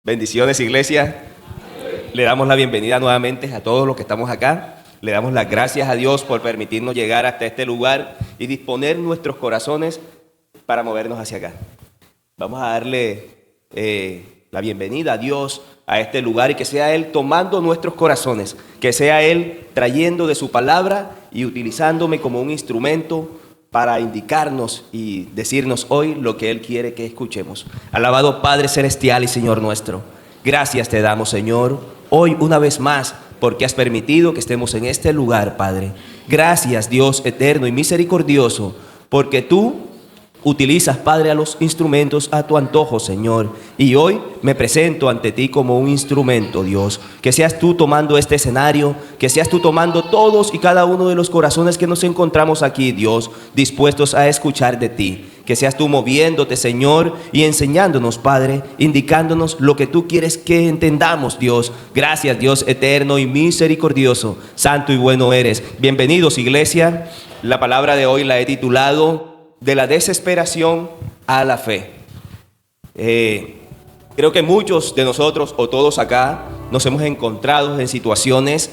Bendiciones, iglesia. Le damos la bienvenida nuevamente a todos los que estamos acá. Le damos las gracias a Dios por permitirnos llegar hasta este lugar y disponer nuestros corazones para movernos hacia acá. Vamos a darle la bienvenida a Dios a este lugar y que sea Él tomando nuestros corazones, que sea Él trayendo de su palabra y utilizándome como un instrumento para indicarnos y decirnos hoy lo que Él quiere que escuchemos. Alabado Padre Celestial y Señor nuestro, gracias te damos, Señor, hoy una vez más, porque has permitido que estemos en este lugar, Padre. Gracias, Dios eterno y misericordioso, porque tú utilizas, Padre, a los instrumentos a tu antojo, Señor. Y hoy me presento ante ti como un instrumento, Dios. Que seas tú tomando este escenario, que seas tú tomando todos y cada uno de los corazones que nos encontramos aquí, Dios, dispuestos a escuchar de ti. Que seas tú moviéndote, Señor, y enseñándonos, Padre, indicándonos lo que tú quieres que entendamos, Dios. Gracias, Dios eterno y misericordioso, santo y bueno eres. Bienvenidos, iglesia. La palabra de hoy la he titulado de la desesperación a la fe. Creo que muchos de nosotros o todos acá nos hemos encontrado en situaciones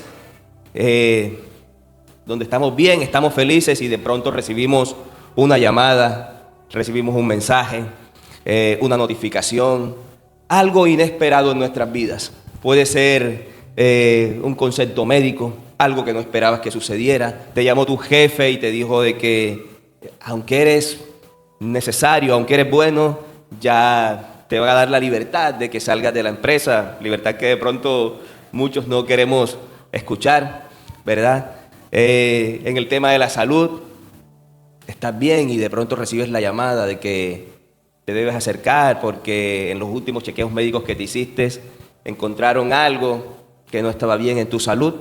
donde estamos bien, estamos felices y de pronto recibimos una llamada, recibimos un mensaje, una notificación, algo inesperado en nuestras vidas. Puede ser un concepto médico, algo que no esperabas que sucediera. Te llamó tu jefe y te dijo de que aunque eres necesario, aunque eres bueno, ya te van a dar la libertad de que salgas de la empresa, libertad que de pronto muchos no queremos escuchar, ¿verdad? En el tema de la salud, estás bien y de pronto recibes la llamada de que te debes acercar porque en los últimos chequeos médicos que te hiciste encontraron algo que no estaba bien en tu salud.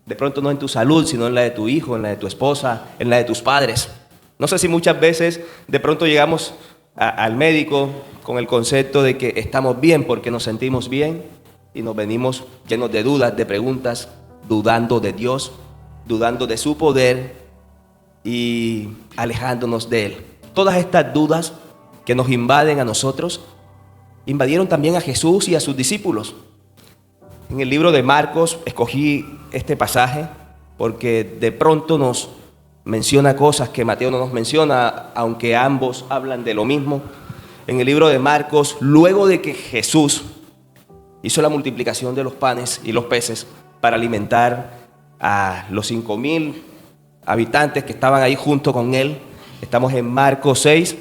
De pronto no en tu salud, sino en la de tu hijo, en la de tu esposa, en la de tus padres. No sé si muchas veces de pronto llegamos al médico con el concepto de que estamos bien porque nos sentimos bien y nos venimos llenos de dudas, de preguntas, dudando de Dios, dudando de su poder y alejándonos de Él. Todas estas dudas que nos invaden a nosotros, invadieron también a Jesús y a sus discípulos. En el libro de Marcos escogí este pasaje porque de pronto nos menciona cosas que Mateo no nos menciona, aunque ambos hablan de lo mismo. En el libro de Marcos, luego de que Jesús hizo la multiplicación de los panes y los peces para alimentar a los 5,000 habitantes que estaban ahí junto con él, estamos en Marcos 6,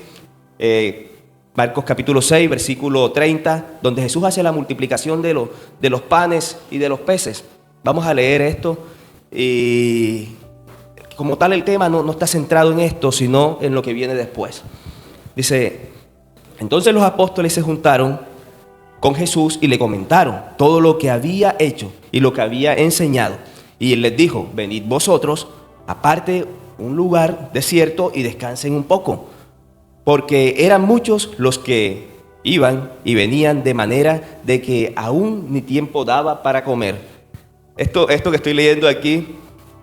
Marcos capítulo 6, versículo 30, donde Jesús hace la multiplicación de los panes y de los peces. Vamos a leer esto y como tal el tema no está centrado en esto, sino en lo que viene después. Dice, entonces los apóstoles se juntaron con Jesús y le comentaron todo lo que había hecho y lo que había enseñado. Y él les dijo, venid vosotros, aparte un lugar desierto y descansen un poco. Porque eran muchos los que iban y venían de manera de que aún ni tiempo daba para comer. Esto que estoy leyendo aquí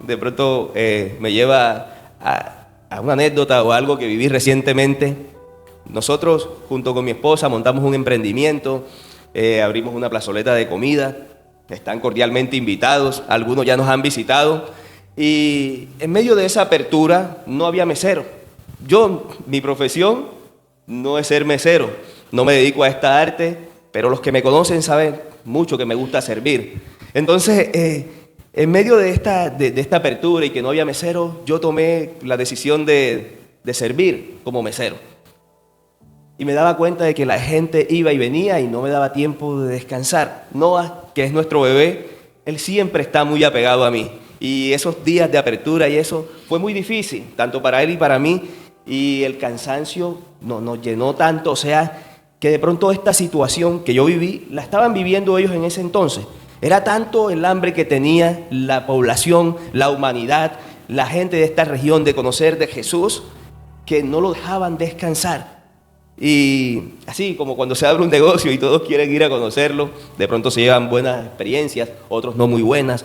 de pronto me lleva a una anécdota o algo que viví recientemente. Nosotros junto con mi esposa montamos un emprendimiento, abrimos una plazoleta de comida, están cordialmente invitados, algunos ya nos han visitado y en medio de esa apertura no había mesero. Mi profesión no es ser mesero, no me dedico a esta arte, pero los que me conocen saben mucho que me gusta servir. Entonces, en medio de esta apertura y que no había mesero, yo tomé la decisión de servir como mesero. Y me daba cuenta de que la gente iba y venía y no me daba tiempo de descansar. Noah, que es nuestro bebé, él siempre está muy apegado a mí. Y esos días de apertura y eso fue muy difícil, tanto para él y para mí. Y el cansancio nos llenó tanto, o sea, que de pronto esta situación que yo viví, la estaban viviendo ellos en ese entonces. Era tanto el hambre que tenía la población, la humanidad, la gente de esta región de conocer de Jesús, que no lo dejaban descansar. Y así como cuando se abre un negocio y todos quieren ir a conocerlo, de pronto se llevan buenas experiencias, otros no muy buenas,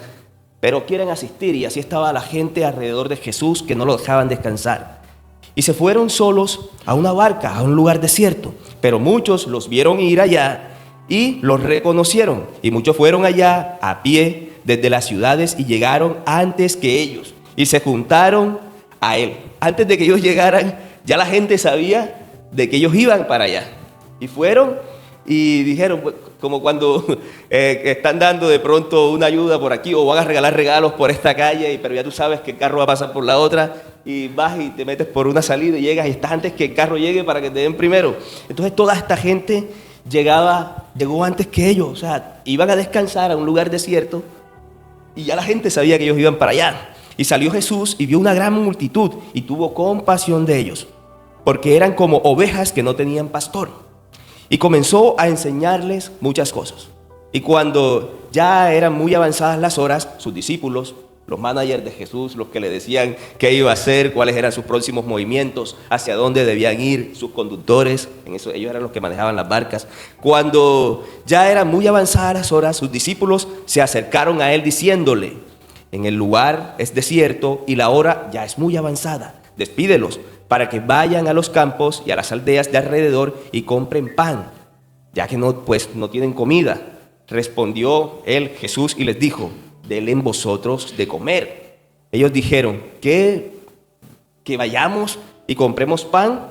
pero quieren asistir, y así estaba la gente alrededor de Jesús que no lo dejaban descansar. Y se fueron solos a una barca, a un lugar desierto, pero muchos los vieron ir allá y los reconocieron. Y muchos fueron allá a pie desde las ciudades y llegaron antes que ellos y se juntaron a él. Antes de que ellos llegaran, ya la gente sabía de que ellos iban para allá. Y fueron y dijeron, como cuando están dando de pronto una ayuda por aquí o van a regalar regalos por esta calle, pero ya tú sabes que el carro va a pasar por la otra y vas y te metes por una salida y llegas y estás antes que el carro llegue para que te den primero. Entonces toda esta gente llegó antes que ellos, o sea, iban a descansar a un lugar desierto y ya la gente sabía que ellos iban para allá. Y salió Jesús y vio una gran multitud y tuvo compasión de ellos, porque eran como ovejas que no tenían pastor. Y comenzó a enseñarles muchas cosas. Y cuando ya eran muy avanzadas las horas, sus discípulos, los managers de Jesús, los que le decían qué iba a hacer, cuáles eran sus próximos movimientos, hacia dónde debían ir, sus conductores, en eso ellos eran los que manejaban las barcas. Cuando ya eran muy avanzadas las horas, sus discípulos se acercaron a él diciéndole, en el lugar es desierto y la hora ya es muy avanzada, despídelos para que vayan a los campos y a las aldeas de alrededor y compren pan, ya que no tienen comida. Respondió él, Jesús, y les dijo, denle vosotros de comer. Ellos dijeron, que vayamos y compremos pan.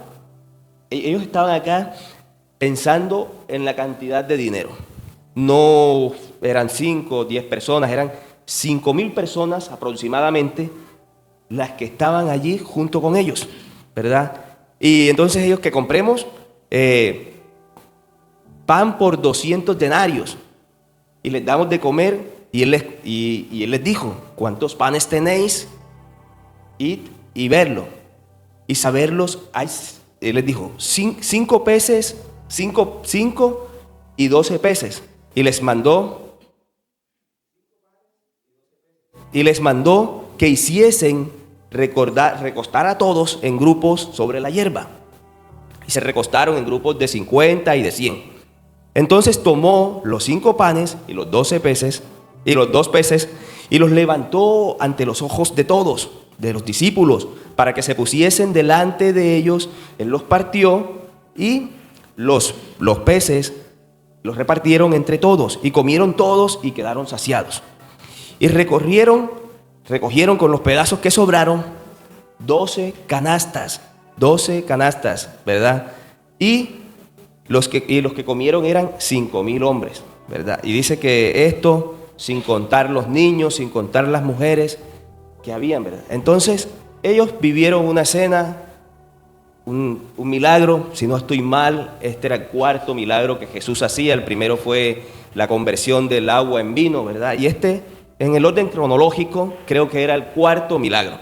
Ellos estaban acá pensando en la cantidad de dinero. No eran 5 o 10 personas, eran 5,000 personas aproximadamente las que estaban allí junto con ellos, ¿verdad? Y entonces ellos que compremos pan por 200 denarios y les damos de comer. Y él les dijo, ¿cuántos panes tenéis? Id y verlo. Y saberlos, él les dijo, 5 peces, 5 y 12 peces. Y les mandó que hiciesen recostar a todos en grupos sobre la hierba. Y se recostaron en grupos de 50 y de 100. Entonces tomó los 5 panes y los 12 peces y los 2 peces y los levantó ante los ojos de todos, de los discípulos, para que se pusiesen delante de ellos. Él los partió y los peces los repartieron entre todos y comieron todos y quedaron saciados. Y recogieron con los pedazos que sobraron 12 canastas, ¿verdad? Y los que comieron eran 5,000 hombres, ¿verdad? Y dice que esto sin contar los niños, sin contar las mujeres que habían, ¿verdad? Entonces ellos vivieron una cena, un milagro. Si no estoy mal, este era el cuarto milagro que Jesús hacía. El primero fue la conversión del agua en vino, ¿verdad? Y este, en el orden cronológico, creo que era el cuarto milagro.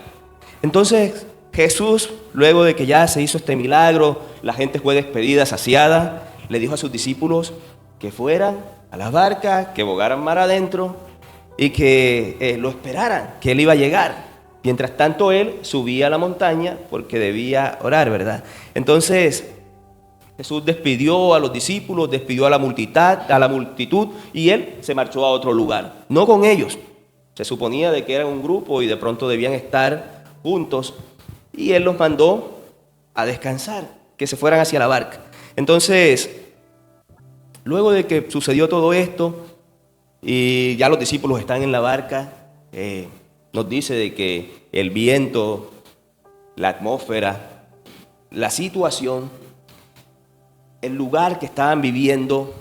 Entonces Jesús, luego de que ya se hizo este milagro, la gente fue despedida, saciada, le dijo a sus discípulos que fueran a las barcas, que bogaran mar adentro y que lo esperaran, que él iba a llegar. Mientras tanto él subía a la montaña porque debía orar, ¿verdad? Entonces Jesús despidió a los discípulos, despidió a la multitud y él se marchó a otro lugar, no con ellos. Se suponía de que eran un grupo y de pronto debían estar juntos y él los mandó a descansar, que se fueran hacia la barca. Entonces, luego de que sucedió todo esto y ya los discípulos están en la barca, nos dice de que el viento, la atmósfera, la situación, el lugar que estaban viviendo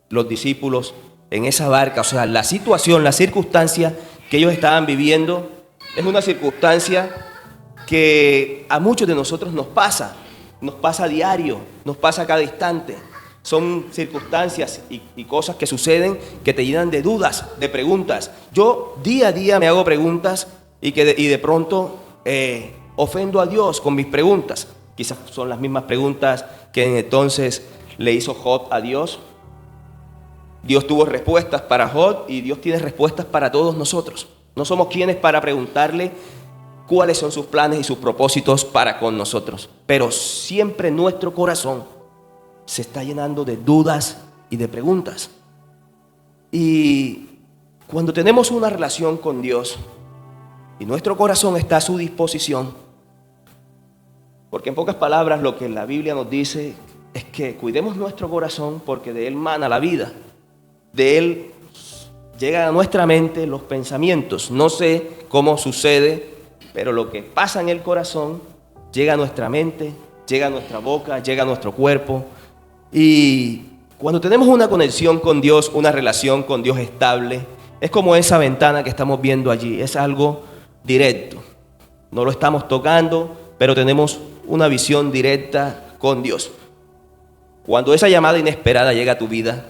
los discípulos en esa barca, o sea, la situación, la circunstancia que ellos estaban viviendo, es una circunstancia que a muchos de nosotros nos pasa a diario, nos pasa a cada instante. Son circunstancias y cosas que suceden que te llenan de dudas, de preguntas. Yo día a día me hago preguntas y de pronto ofendo a Dios con mis preguntas. Quizás son las mismas preguntas que entonces le hizo Job a Dios. Dios tuvo respuestas para Job y Dios tiene respuestas para todos nosotros. No somos quienes para preguntarle cuáles son sus planes y sus propósitos para con nosotros. Pero siempre nuestro corazón se está llenando de dudas y de preguntas. Y cuando tenemos una relación con Dios y nuestro corazón está a su disposición, porque en pocas palabras lo que la Biblia nos dice, es que cuidemos nuestro corazón porque de él mana la vida. De él llegan a nuestra mente los pensamientos. No sé cómo sucede, pero lo que pasa en el corazón llega a nuestra mente, llega a nuestra boca, llega a nuestro cuerpo. Y cuando tenemos una conexión con Dios, una relación con Dios estable, es como esa ventana que estamos viendo allí. Es algo directo. No lo estamos tocando, pero tenemos una visión directa con Dios. Cuando esa llamada inesperada llega a tu vida,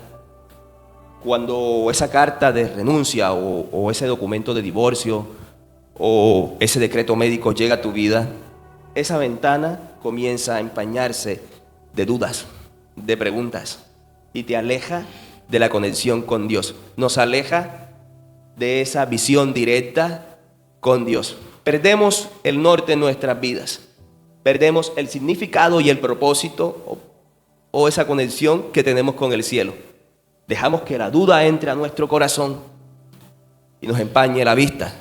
cuando esa carta de renuncia o ese documento de divorcio o ese decreto médico llega a tu vida, esa ventana comienza a empañarse de dudas, de preguntas, y te aleja de la conexión con Dios. Nos aleja de esa visión directa con Dios. Perdemos el norte en nuestras vidas. Perdemos el significado y el propósito o esa conexión que tenemos con el cielo. Dejamos que la duda entre a nuestro corazón y nos empañe la vista.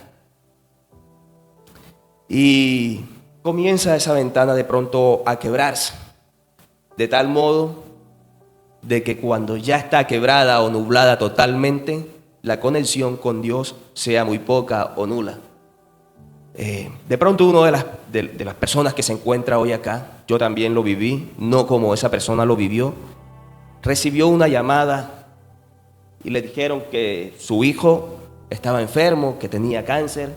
Y comienza esa ventana de pronto a quebrarse, de tal modo de que cuando ya está quebrada o nublada totalmente, la conexión con Dios sea muy poca o nula. De pronto uno de las personas que se encuentra hoy acá, yo también lo viví, no como esa persona lo vivió, recibió una llamada y le dijeron que su hijo estaba enfermo, que tenía cáncer.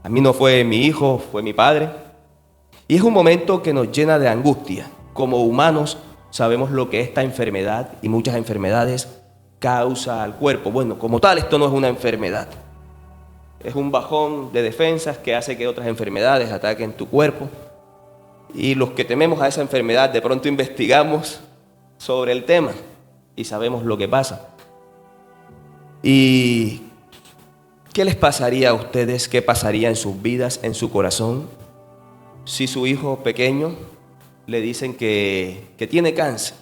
A mí no fue mi hijo, fue mi padre. Y es un momento que nos llena de angustia. Como humanos sabemos lo que esta enfermedad y muchas enfermedades causa al cuerpo. Bueno, como tal, esto no es una enfermedad. Es un bajón de defensas que hace que otras enfermedades ataquen tu cuerpo. Y los que tememos a esa enfermedad, de pronto investigamos sobre el tema y sabemos lo que pasa. ¿Y qué les pasaría a ustedes? ¿Qué pasaría en sus vidas, en su corazón, si su hijo pequeño le dicen que tiene cáncer?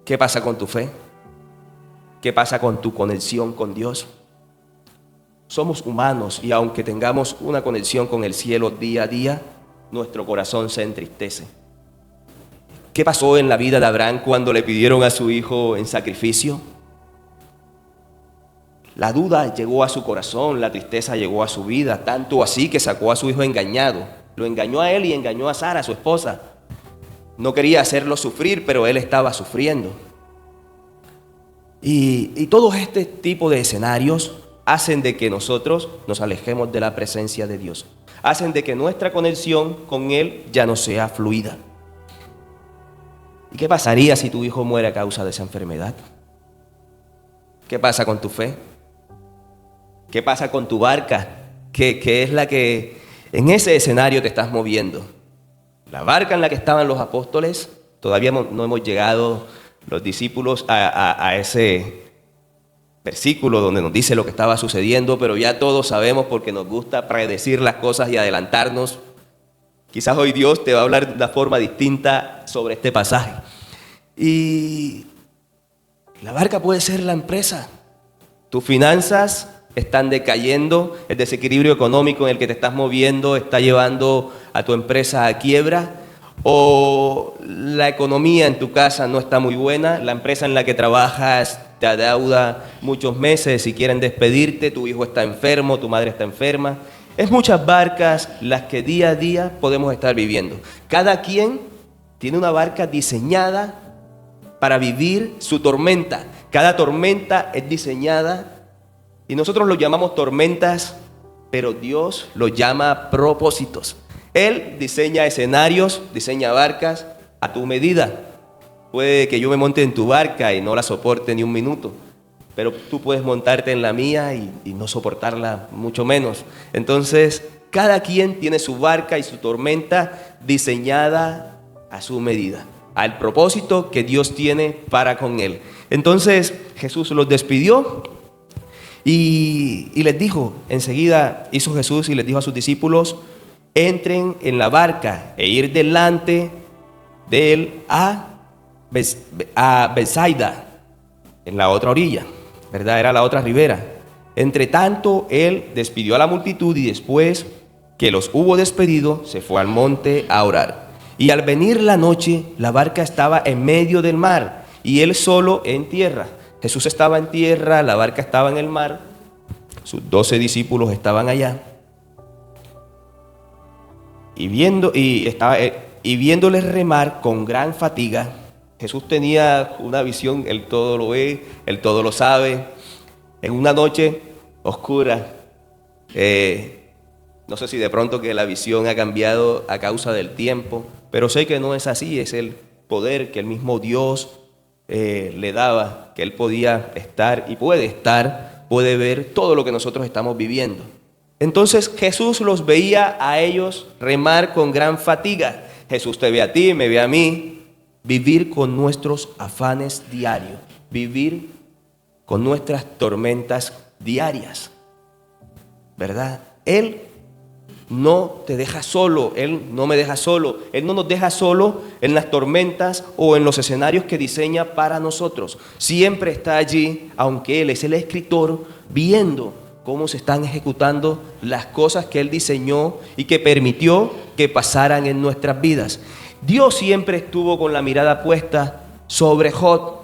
¿Qué pasa con tu fe? ¿Qué pasa con tu conexión con Dios? Somos humanos y aunque tengamos una conexión con el cielo día a día, nuestro corazón se entristece. ¿Qué pasó en la vida de Abraham cuando le pidieron a su hijo en sacrificio? La duda llegó a su corazón, la tristeza llegó a su vida, tanto así que sacó a su hijo engañado. Lo engañó a él y engañó a Sara, su esposa. No quería hacerlo sufrir, pero él estaba sufriendo. Y todo este tipo de escenarios hacen de que nosotros nos alejemos de la presencia de Dios. Hacen de que nuestra conexión con Él ya no sea fluida. ¿Y qué pasaría si tu hijo muere a causa de esa enfermedad? ¿Qué pasa con tu fe? ¿Qué pasa con tu barca? ¿Qué es la que en ese escenario te estás moviendo? La barca en la que estaban los apóstoles, todavía no hemos llegado los discípulos a ese versículo donde nos dice lo que estaba sucediendo, pero ya todos sabemos porque nos gusta predecir las cosas y adelantarnos. Quizás hoy Dios te va a hablar de una forma distinta sobre este pasaje. Y la barca puede ser la empresa. Tus finanzas están decayendo, el desequilibrio económico en el que te estás moviendo está llevando a tu empresa a quiebra, o la economía en tu casa no está muy buena, la empresa en la que trabajas te adeuda muchos meses y quieren despedirte, tu hijo está enfermo, tu madre está enferma. Es muchas barcas las que día a día podemos estar viviendo. Cada quien tiene una barca diseñada para vivir su tormenta. Cada tormenta es diseñada y nosotros lo llamamos tormentas, pero Dios lo llama propósitos. Él diseña escenarios, diseña barcas a tu medida. Puede que yo me monte en tu barca y no la soporte ni un minuto, pero tú puedes montarte en la mía y no soportarla mucho menos. Entonces, cada quien tiene su barca y su tormenta diseñada a su medida, al propósito que Dios tiene para con él. Entonces, Jesús los despidió y les dijo, enseguida hizo Jesús y les dijo a sus discípulos, entren en la barca e ir delante de él a Betsaida, en la otra orilla, ¿verdad? Era la otra ribera. Entre tanto, él despidió a la multitud y después que los hubo despedido, se fue al monte a orar. Y al venir la noche, la barca estaba en medio del mar y él solo en tierra. Jesús estaba en tierra, la barca estaba en el mar, sus 12 discípulos estaban allá. Y viéndoles remar con gran fatiga, Jesús tenía una visión, Él todo lo ve, Él todo lo sabe. En una noche oscura, no sé si de pronto que la visión ha cambiado a causa del tiempo, pero sé que no es así, es el poder que el mismo Dios le daba, que Él podía estar y puede ver todo lo que nosotros estamos viviendo. Entonces Jesús los veía a ellos remar con gran fatiga. Jesús te ve a ti, me ve a mí, vivir con nuestros afanes diarios, vivir con nuestras tormentas diarias, ¿verdad? Él no te deja solo, Él no me deja solo, Él no nos deja solo en las tormentas o en los escenarios que diseña para nosotros. Siempre está allí, aunque Él es el escritor, viendo cómo se están ejecutando las cosas que Él diseñó y que permitió que pasaran en nuestras vidas. Dios siempre estuvo con la mirada puesta sobre Job.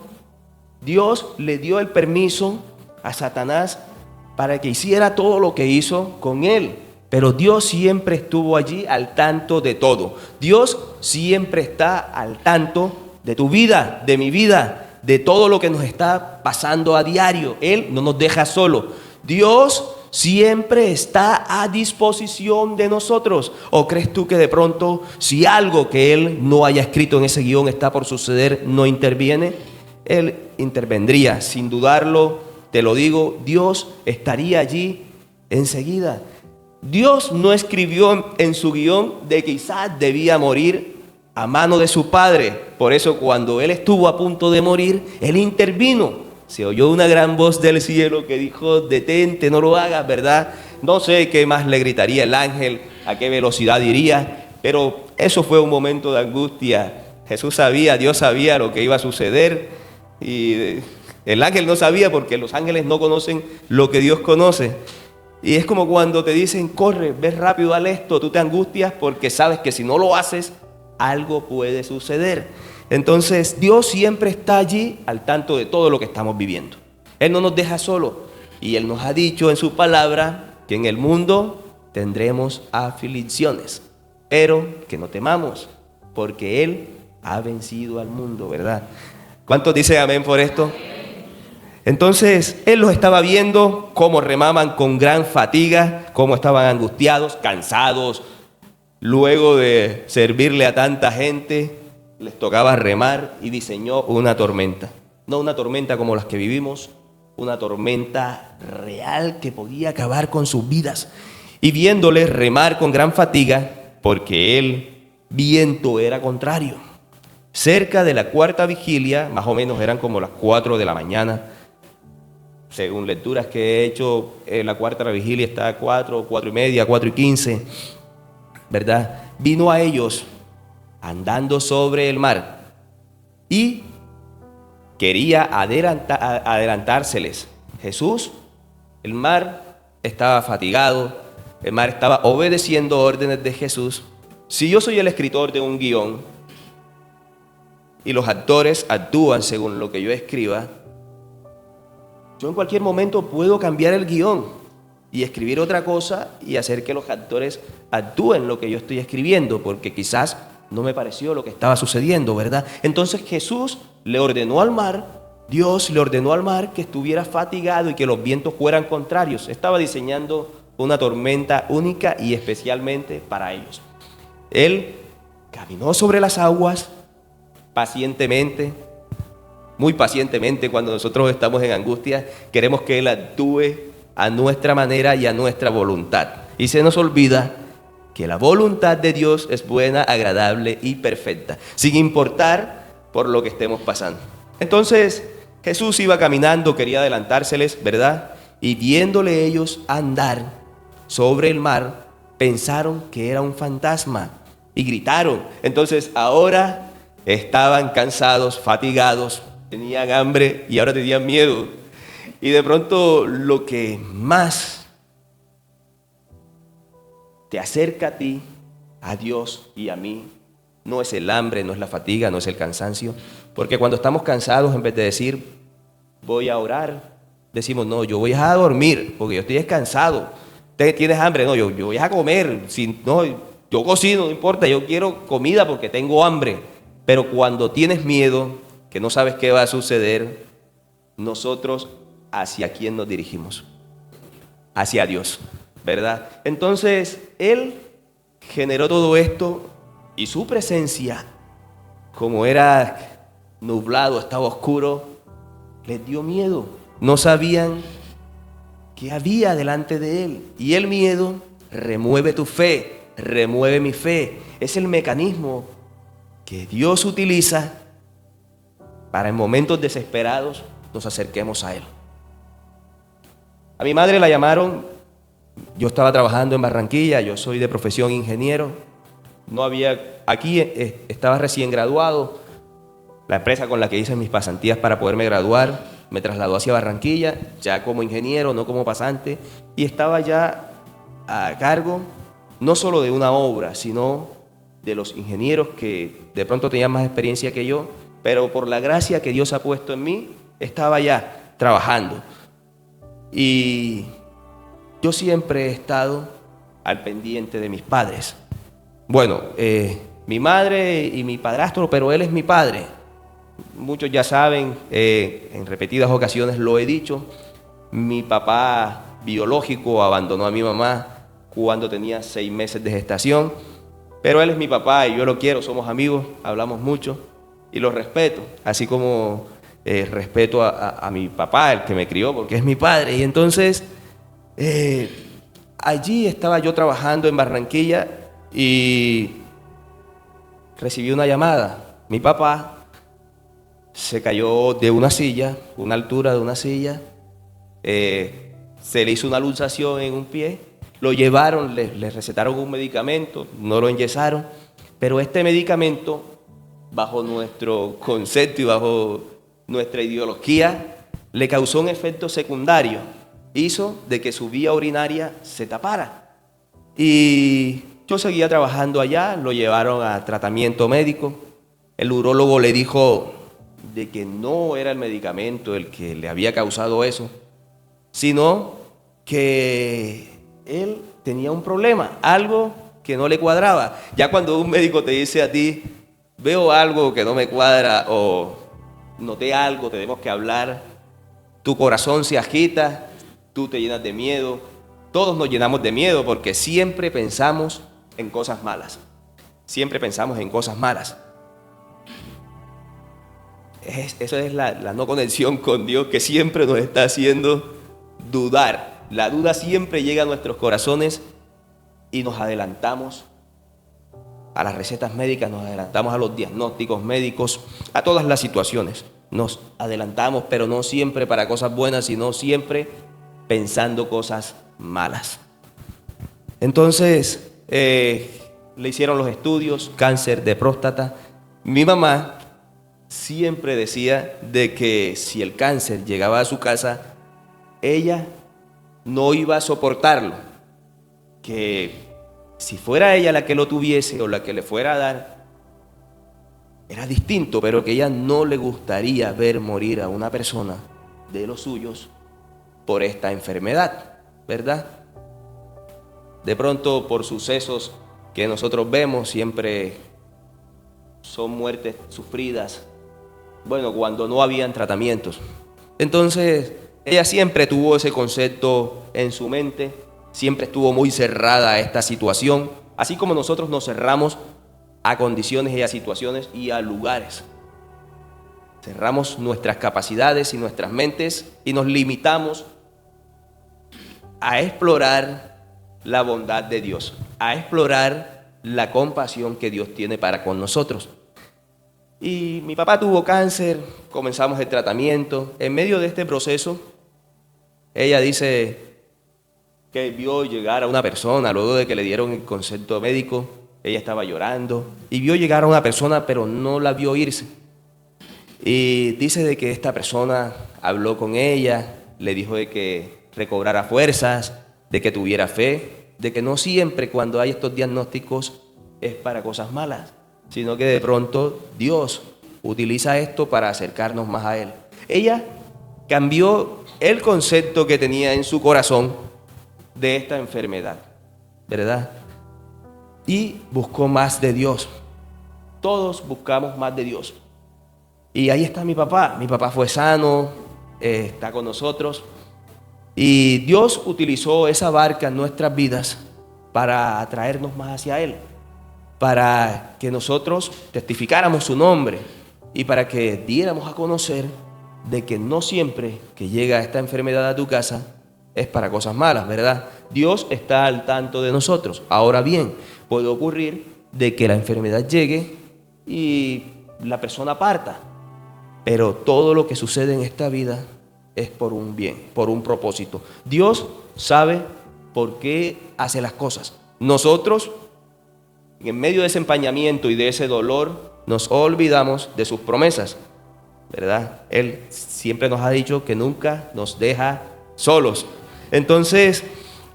Dios le dio el permiso a Satanás para que hiciera todo lo que hizo con él. Pero Dios siempre estuvo allí al tanto de todo. Dios siempre está al tanto de tu vida, de mi vida, de todo lo que nos está pasando a diario. Él no nos deja solo. Dios siempre está a disposición de nosotros. ¿O crees tú que de pronto, si algo que Él no haya escrito en ese guión está por suceder, no interviene? Él intervendría, sin dudarlo, te lo digo, Dios estaría allí enseguida. Dios no escribió en su guión de que Isaac debía morir a mano de su padre. Por eso cuando él estuvo a punto de morir, Él intervino. Se oyó una gran voz del cielo que dijo, detente, no lo hagas, ¿verdad? No sé qué más le gritaría el ángel, a qué velocidad iría, pero eso fue un momento de angustia. Jesús sabía, Dios sabía lo que iba a suceder y el ángel no sabía porque los ángeles no conocen lo que Dios conoce. Y es como cuando te dicen, corre, ve rápido al esto, tú te angustias porque sabes que si no lo haces, algo puede suceder. Entonces Dios siempre está allí al tanto de todo lo que estamos viviendo. Él no nos deja solo y Él nos ha dicho en su palabra que en el mundo tendremos aflicciones, pero que no temamos porque Él ha vencido al mundo, ¿verdad? ¿Cuántos dicen amén por esto? Entonces Él los estaba viendo cómo remaban con gran fatiga, cómo estaban angustiados, cansados. Luego de servirle a tanta gente, les tocaba remar y diseñó una tormenta. No una tormenta como las que vivimos, una tormenta real que podía acabar con sus vidas. Y viéndoles remar con gran fatiga, porque el viento era contrario. Cerca de la cuarta vigilia, más o menos eran como las 4 de la mañana, según lecturas que he hecho, la cuarta vigilia está a 4, 4:30, 4:15, ¿verdad? Vino a ellos andando sobre el mar y quería adelantárseles. Jesús, el mar estaba fatigado, el mar estaba obedeciendo órdenes de Jesús. Si yo soy el escritor de un guión y los actores actúan según lo que yo escriba, yo en cualquier momento puedo cambiar el guión y escribir otra cosa y hacer que los actores actúen lo que yo estoy escribiendo, porque quizás no me pareció lo que estaba sucediendo, ¿verdad? Entonces Jesús le ordenó al mar, Dios le ordenó al mar que estuviera fatigado y que los vientos fueran contrarios. Estaba diseñando una tormenta única y especialmente para ellos. Él caminó sobre las aguas pacientemente. Muy pacientemente. Cuando nosotros estamos en angustia, queremos que Él actúe a nuestra manera y a nuestra voluntad. Y se nos olvida que la voluntad de Dios es buena, agradable y perfecta, sin importar por lo que estemos pasando. Entonces Jesús iba caminando, quería adelantárseles, ¿verdad? Y viéndole ellos andar sobre el mar, pensaron que era un fantasma y gritaron. Entonces ahora estaban cansados, fatigados, tenían hambre y ahora tenían miedo. Y de pronto lo que más te acerca a ti, a Dios y a mí, No es el hambre, no es la fatiga, no es el cansancio. Porque cuando estamos cansados, en vez de decir, voy a orar, decimos, no, yo voy a dormir, porque yo estoy descansado. ¿Tienes hambre? No, yo voy a comer. No, yo cocino, no importa, yo quiero comida porque tengo hambre. Pero cuando tienes miedo, que no sabes qué va a suceder, nosotros, ¿hacia quién nos dirigimos? Hacia Dios, ¿verdad? Entonces, Él generó todo esto y su presencia, como era nublado, estaba oscuro, les dio miedo. No sabían qué había delante de Él. Y el miedo remueve tu fe, remueve mi fe. Es el mecanismo que Dios utiliza para en momentos desesperados nos acerquemos a Él. A mi madre la llamaron, yo estaba trabajando en Barranquilla, yo soy de profesión ingeniero, estaba recién graduado, la empresa con la que hice mis pasantías para poderme graduar me trasladó hacia Barranquilla, ya como ingeniero, no como pasante, y estaba ya a cargo no solo de una obra, sino de los ingenieros que de pronto tenían más experiencia que yo, pero por la gracia que Dios ha puesto en mí, estaba ya trabajando. Y yo siempre he estado al pendiente de mis padres. Bueno, mi madre y mi padrastro, pero él es mi padre. Muchos ya saben, en repetidas ocasiones lo he dicho, mi papá biológico abandonó a mi mamá cuando tenía 6 meses de gestación, pero él es mi papá y yo lo quiero, somos amigos, hablamos mucho y lo respeto, así como respeto a mi papá, el que me crió, porque es mi padre. Y entonces, allí estaba yo trabajando en Barranquilla y recibí una llamada. Mi papá se cayó de una silla, una altura de una silla, se le hizo una luxación en un pie, lo llevaron, le recetaron un medicamento, no lo enyesaron, pero este medicamento, bajo nuestro concepto y bajo nuestra ideología, le causó un efecto secundario, hizo de que su vía urinaria se tapara. Y yo seguía trabajando allá, lo llevaron a tratamiento médico, el urólogo le dijo de que no era el medicamento el que le había causado eso, sino que él tenía un problema, algo que no le cuadraba. Ya cuando un médico te dice a ti, veo algo que no me cuadra o noté algo, tenemos que hablar, tu corazón se agita, tú te llenas de miedo, todos nos llenamos de miedo porque siempre pensamos en cosas malas, siempre pensamos en cosas malas. Eso es la no conexión con Dios que siempre nos está haciendo dudar. La duda siempre llega a nuestros corazones y nos adelantamos a las recetas médicas, nos adelantamos a los diagnósticos médicos, a todas las situaciones. Nos adelantamos, pero no siempre para cosas buenas, sino siempre pensando cosas malas. Entonces, le hicieron los estudios, cáncer de próstata. Mi mamá siempre decía de que si el cáncer llegaba a su casa, ella no iba a soportarlo, que si fuera ella la que lo tuviese o la que le fuera a dar, era distinto, pero que ella no le gustaría ver morir a una persona de los suyos por esta enfermedad, ¿verdad? De pronto, por sucesos que nosotros vemos, siempre son muertes sufridas, bueno, cuando no habían tratamientos. Entonces, ella siempre tuvo ese concepto en su mente, siempre estuvo muy cerrada a esta situación, así como nosotros nos cerramos a condiciones y a situaciones y a lugares. Cerramos nuestras capacidades y nuestras mentes y nos limitamos a explorar la bondad de Dios, a explorar la compasión que Dios tiene para con nosotros. Y mi papá tuvo cáncer, comenzamos el tratamiento. En medio de este proceso, ella dice que vio llegar a una persona, luego de que le dieron el concepto médico, ella estaba llorando, y vio llegar a una persona, pero no la vio irse. Y dice de que esta persona habló con ella, le dijo de que recobrara fuerzas, de que tuviera fe, de que no siempre cuando hay estos diagnósticos es para cosas malas, sino que de pronto Dios utiliza esto para acercarnos más a Él. Ella cambió el concepto que tenía en su corazón de esta enfermedad, ¿verdad? Y buscó más de Dios. Todos buscamos más de Dios. Y ahí está mi papá. Mi papá fue sano, está con nosotros. Y Dios utilizó esa barca en nuestras vidas para atraernos más hacia Él, para que nosotros testificáramos su nombre y para que diéramos a conocer de que no siempre que llega esta enfermedad a tu casa es para cosas malas, ¿verdad? Dios está al tanto de nosotros. Ahora bien, puede ocurrir de que la enfermedad llegue y la persona parta, pero todo lo que sucede en esta vida es por un bien, por un propósito. Dios sabe por qué hace las cosas. Nosotros, en medio de ese empañamiento y de ese dolor, nos olvidamos de sus promesas, ¿verdad? Él siempre nos ha dicho que nunca nos deja solos. Entonces,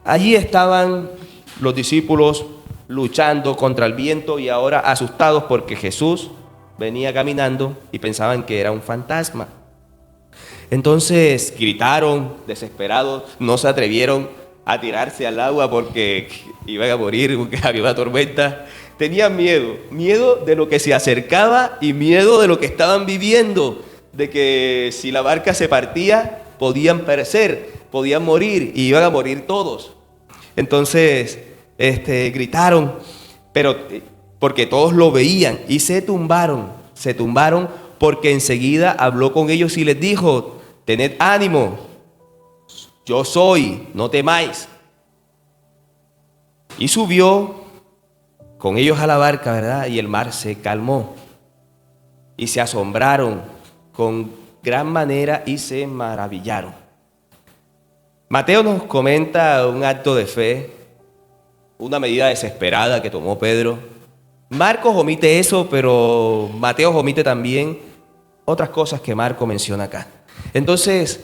allí estaban los discípulos luchando contra el viento y ahora asustados porque Jesús venía caminando y pensaban que era un fantasma. Entonces gritaron desesperados, no se atrevieron a tirarse al agua porque iban a morir, porque había una tormenta. Tenían miedo de lo que se acercaba y miedo de lo que estaban viviendo, de que si la barca se partía podían perecer, podían morir y iban a morir todos. Entonces gritaron, pero porque todos lo veían y se tumbaron porque enseguida habló con ellos y les dijo: tened ánimo, yo soy, no temáis. Y subió con ellos a la barca, ¿verdad? Y el mar se calmó. Y se asombraron con gran manera y se maravillaron. Mateo nos comenta un acto de fe, una medida desesperada que tomó Pedro. Marcos omite eso, pero Mateo omite también otras cosas que Marco menciona acá. Entonces,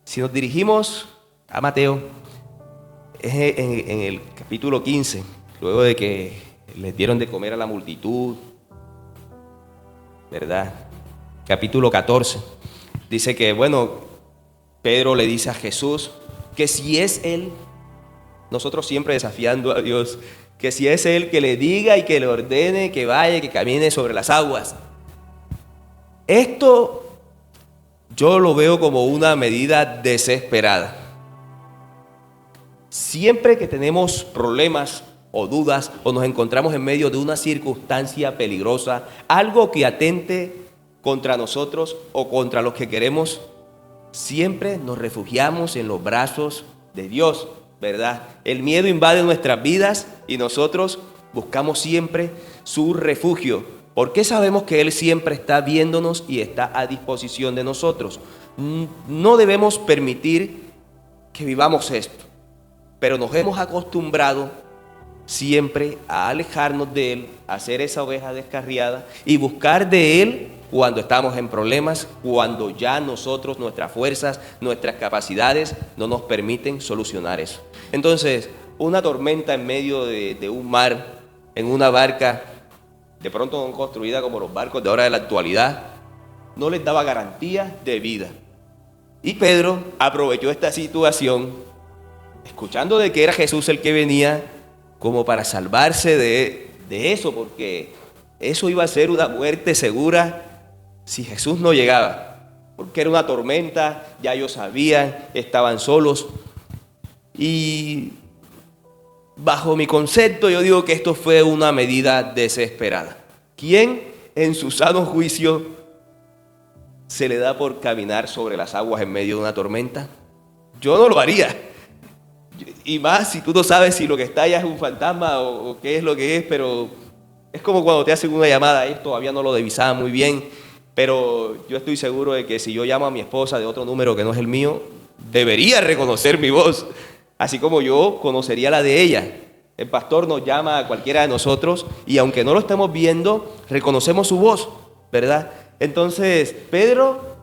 si nos dirigimos a Mateo, es en el capítulo 15, luego de que les dieron de comer a la multitud, ¿verdad? Capítulo 14, dice que, Pedro le dice a Jesús que si es Él, nosotros siempre desafiando a Dios, que si es Él, que le diga y que le ordene que vaya, que camine sobre las aguas. Esto yo lo veo como una medida desesperada. Siempre que tenemos problemas o dudas o nos encontramos en medio de una circunstancia peligrosa, algo que atente contra nosotros o contra los que queremos, siempre nos refugiamos en los brazos de Dios, ¿verdad? El miedo invade nuestras vidas y nosotros buscamos siempre su refugio, porque sabemos que Él siempre está viéndonos y está a disposición de nosotros. No debemos permitir que vivamos esto, pero nos hemos acostumbrado siempre a alejarnos de Él, a ser esa oveja descarriada y buscar de Él cuando estamos en problemas, cuando ya nosotros, nuestras fuerzas, nuestras capacidades no nos permiten solucionar eso. Entonces, una tormenta en medio de un mar, en una barca, de pronto no construida como los barcos de ahora de la actualidad, no les daba garantía de vida. Y Pedro aprovechó esta situación, escuchando de que era Jesús el que venía, como para salvarse de eso, porque eso iba a ser una muerte segura si Jesús no llegaba, porque era una tormenta, ya ellos sabían, estaban solos. Y bajo mi concepto yo digo que esto fue una medida desesperada. ¿Quién en su sano juicio se le da por caminar sobre las aguas en medio de una tormenta? Yo no lo haría. Y más si tú no sabes si lo que está allá es un fantasma o qué es lo que es, pero es como cuando te hacen una llamada. Esto todavía no lo divisaba muy bien, pero yo estoy seguro de que si yo llamo a mi esposa de otro número que no es el mío, debería reconocer mi voz, así como yo conocería la de ella. El pastor nos llama a cualquiera de nosotros y aunque no lo estemos viendo, reconocemos su voz, ¿verdad? Entonces, Pedro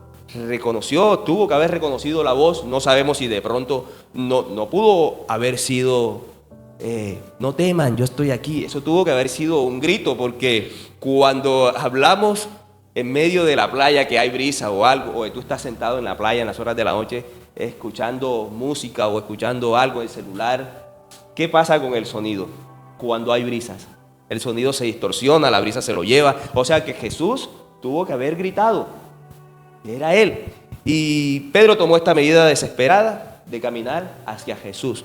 reconoció, tuvo que haber reconocido la voz. No sabemos si de pronto no pudo haber sido no teman, yo estoy aquí. Eso tuvo que haber sido un grito, porque cuando hablamos en medio de la playa que hay brisa o algo, o tú estás sentado en la playa en las horas de la noche escuchando música o escuchando algo en el celular, ¿qué pasa con el sonido cuando hay brisas? El sonido se distorsiona, la brisa se lo lleva. O sea que Jesús tuvo que haber gritado. Era Él. Y Pedro tomó esta medida desesperada de caminar hacia Jesús.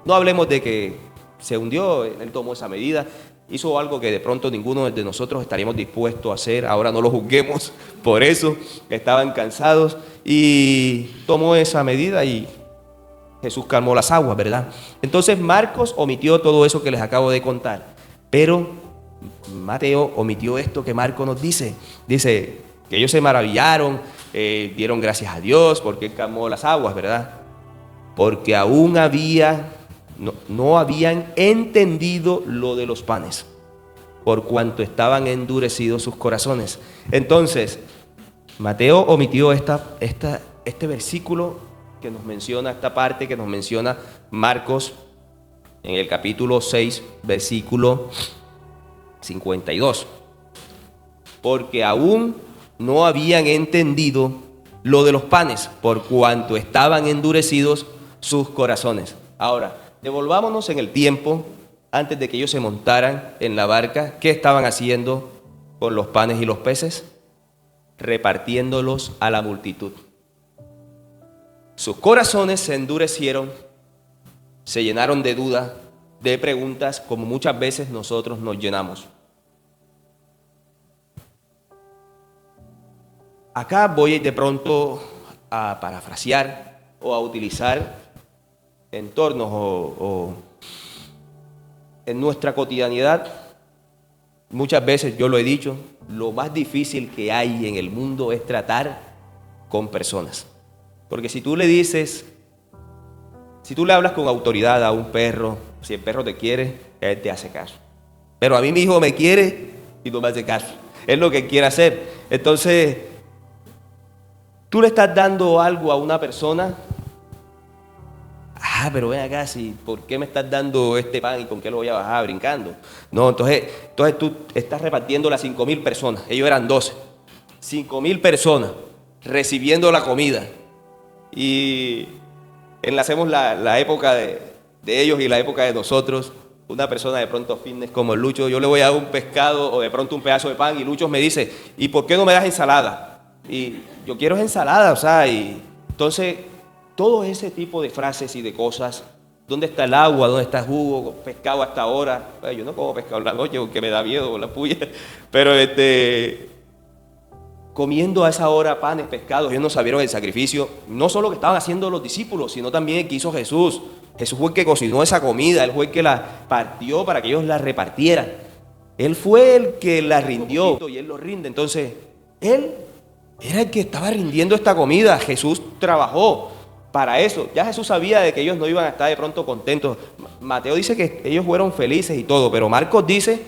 No hablemos de que se hundió, Él tomó esa medida. Hizo algo que de pronto ninguno de nosotros estaríamos dispuestos a hacer. Ahora no lo juzguemos por eso. Estaban cansados y tomó esa medida y Jesús calmó las aguas, ¿verdad? Entonces Marcos omitió todo eso que les acabo de contar, pero Mateo omitió esto que Marcos nos dice. Dice que ellos se maravillaron, dieron gracias a Dios porque Él calmó las aguas, ¿verdad? Porque aún no habían entendido lo de los panes, por cuanto estaban endurecidos sus corazones. Entonces, Mateo omitió este versículo que nos menciona, esta parte que nos menciona Marcos en el capítulo 6, versículo 52. Porque aún no habían entendido lo de los panes, por cuanto estaban endurecidos sus corazones. Ahora, devolvámonos en el tiempo, antes de que ellos se montaran en la barca. ¿Qué estaban haciendo con los panes y los peces? Repartiéndolos a la multitud. Sus corazones se endurecieron, se llenaron de dudas, de preguntas, como muchas veces nosotros nos llenamos. Acá voy de pronto a parafrasear o a utilizar entornos o en nuestra cotidianidad. Muchas veces yo lo he dicho, lo más difícil que hay en el mundo es tratar con personas. Porque si tú le hablas con autoridad a un perro, si el perro te quiere, él te hace caso. Pero a mí mi hijo me quiere y no me hace caso. Es lo que quiere hacer. Entonces, tú le estás dando algo a una persona. Pero ven acá, ¿por qué me estás dando este pan y con qué lo voy a bajar brincando? No, entonces tú estás repartiendo las 5,000 personas. Ellos eran 12. 5,000 personas recibiendo la comida. Y enlacemos la época de ellos y la época de nosotros. Una persona de pronto fitness como el Lucho, yo le voy a dar un pescado o de pronto un pedazo de pan y Lucho me dice, ¿y por qué no me das ensalada? Y yo quiero ensalada, y entonces todo ese tipo de frases y de cosas. ¿Dónde está el agua? ¿Dónde está el jugo? ¿Pescado hasta ahora? Bueno, yo no como pescado en la noche porque me da miedo la puya. Pero comiendo a esa hora panes, pescados, ellos no sabieron el sacrificio, no solo que estaban haciendo los discípulos, sino también el que hizo Jesús. Jesús fue el que cocinó esa comida, Él fue el que la partió para que ellos la repartieran. Él fue el que la rindió y Él lo rinde. Entonces, Él era el que estaba rindiendo esta comida. Jesús trabajó para eso. Ya Jesús sabía de que ellos no iban a estar de pronto contentos. Mateo dice que ellos fueron felices y todo, pero Marcos dice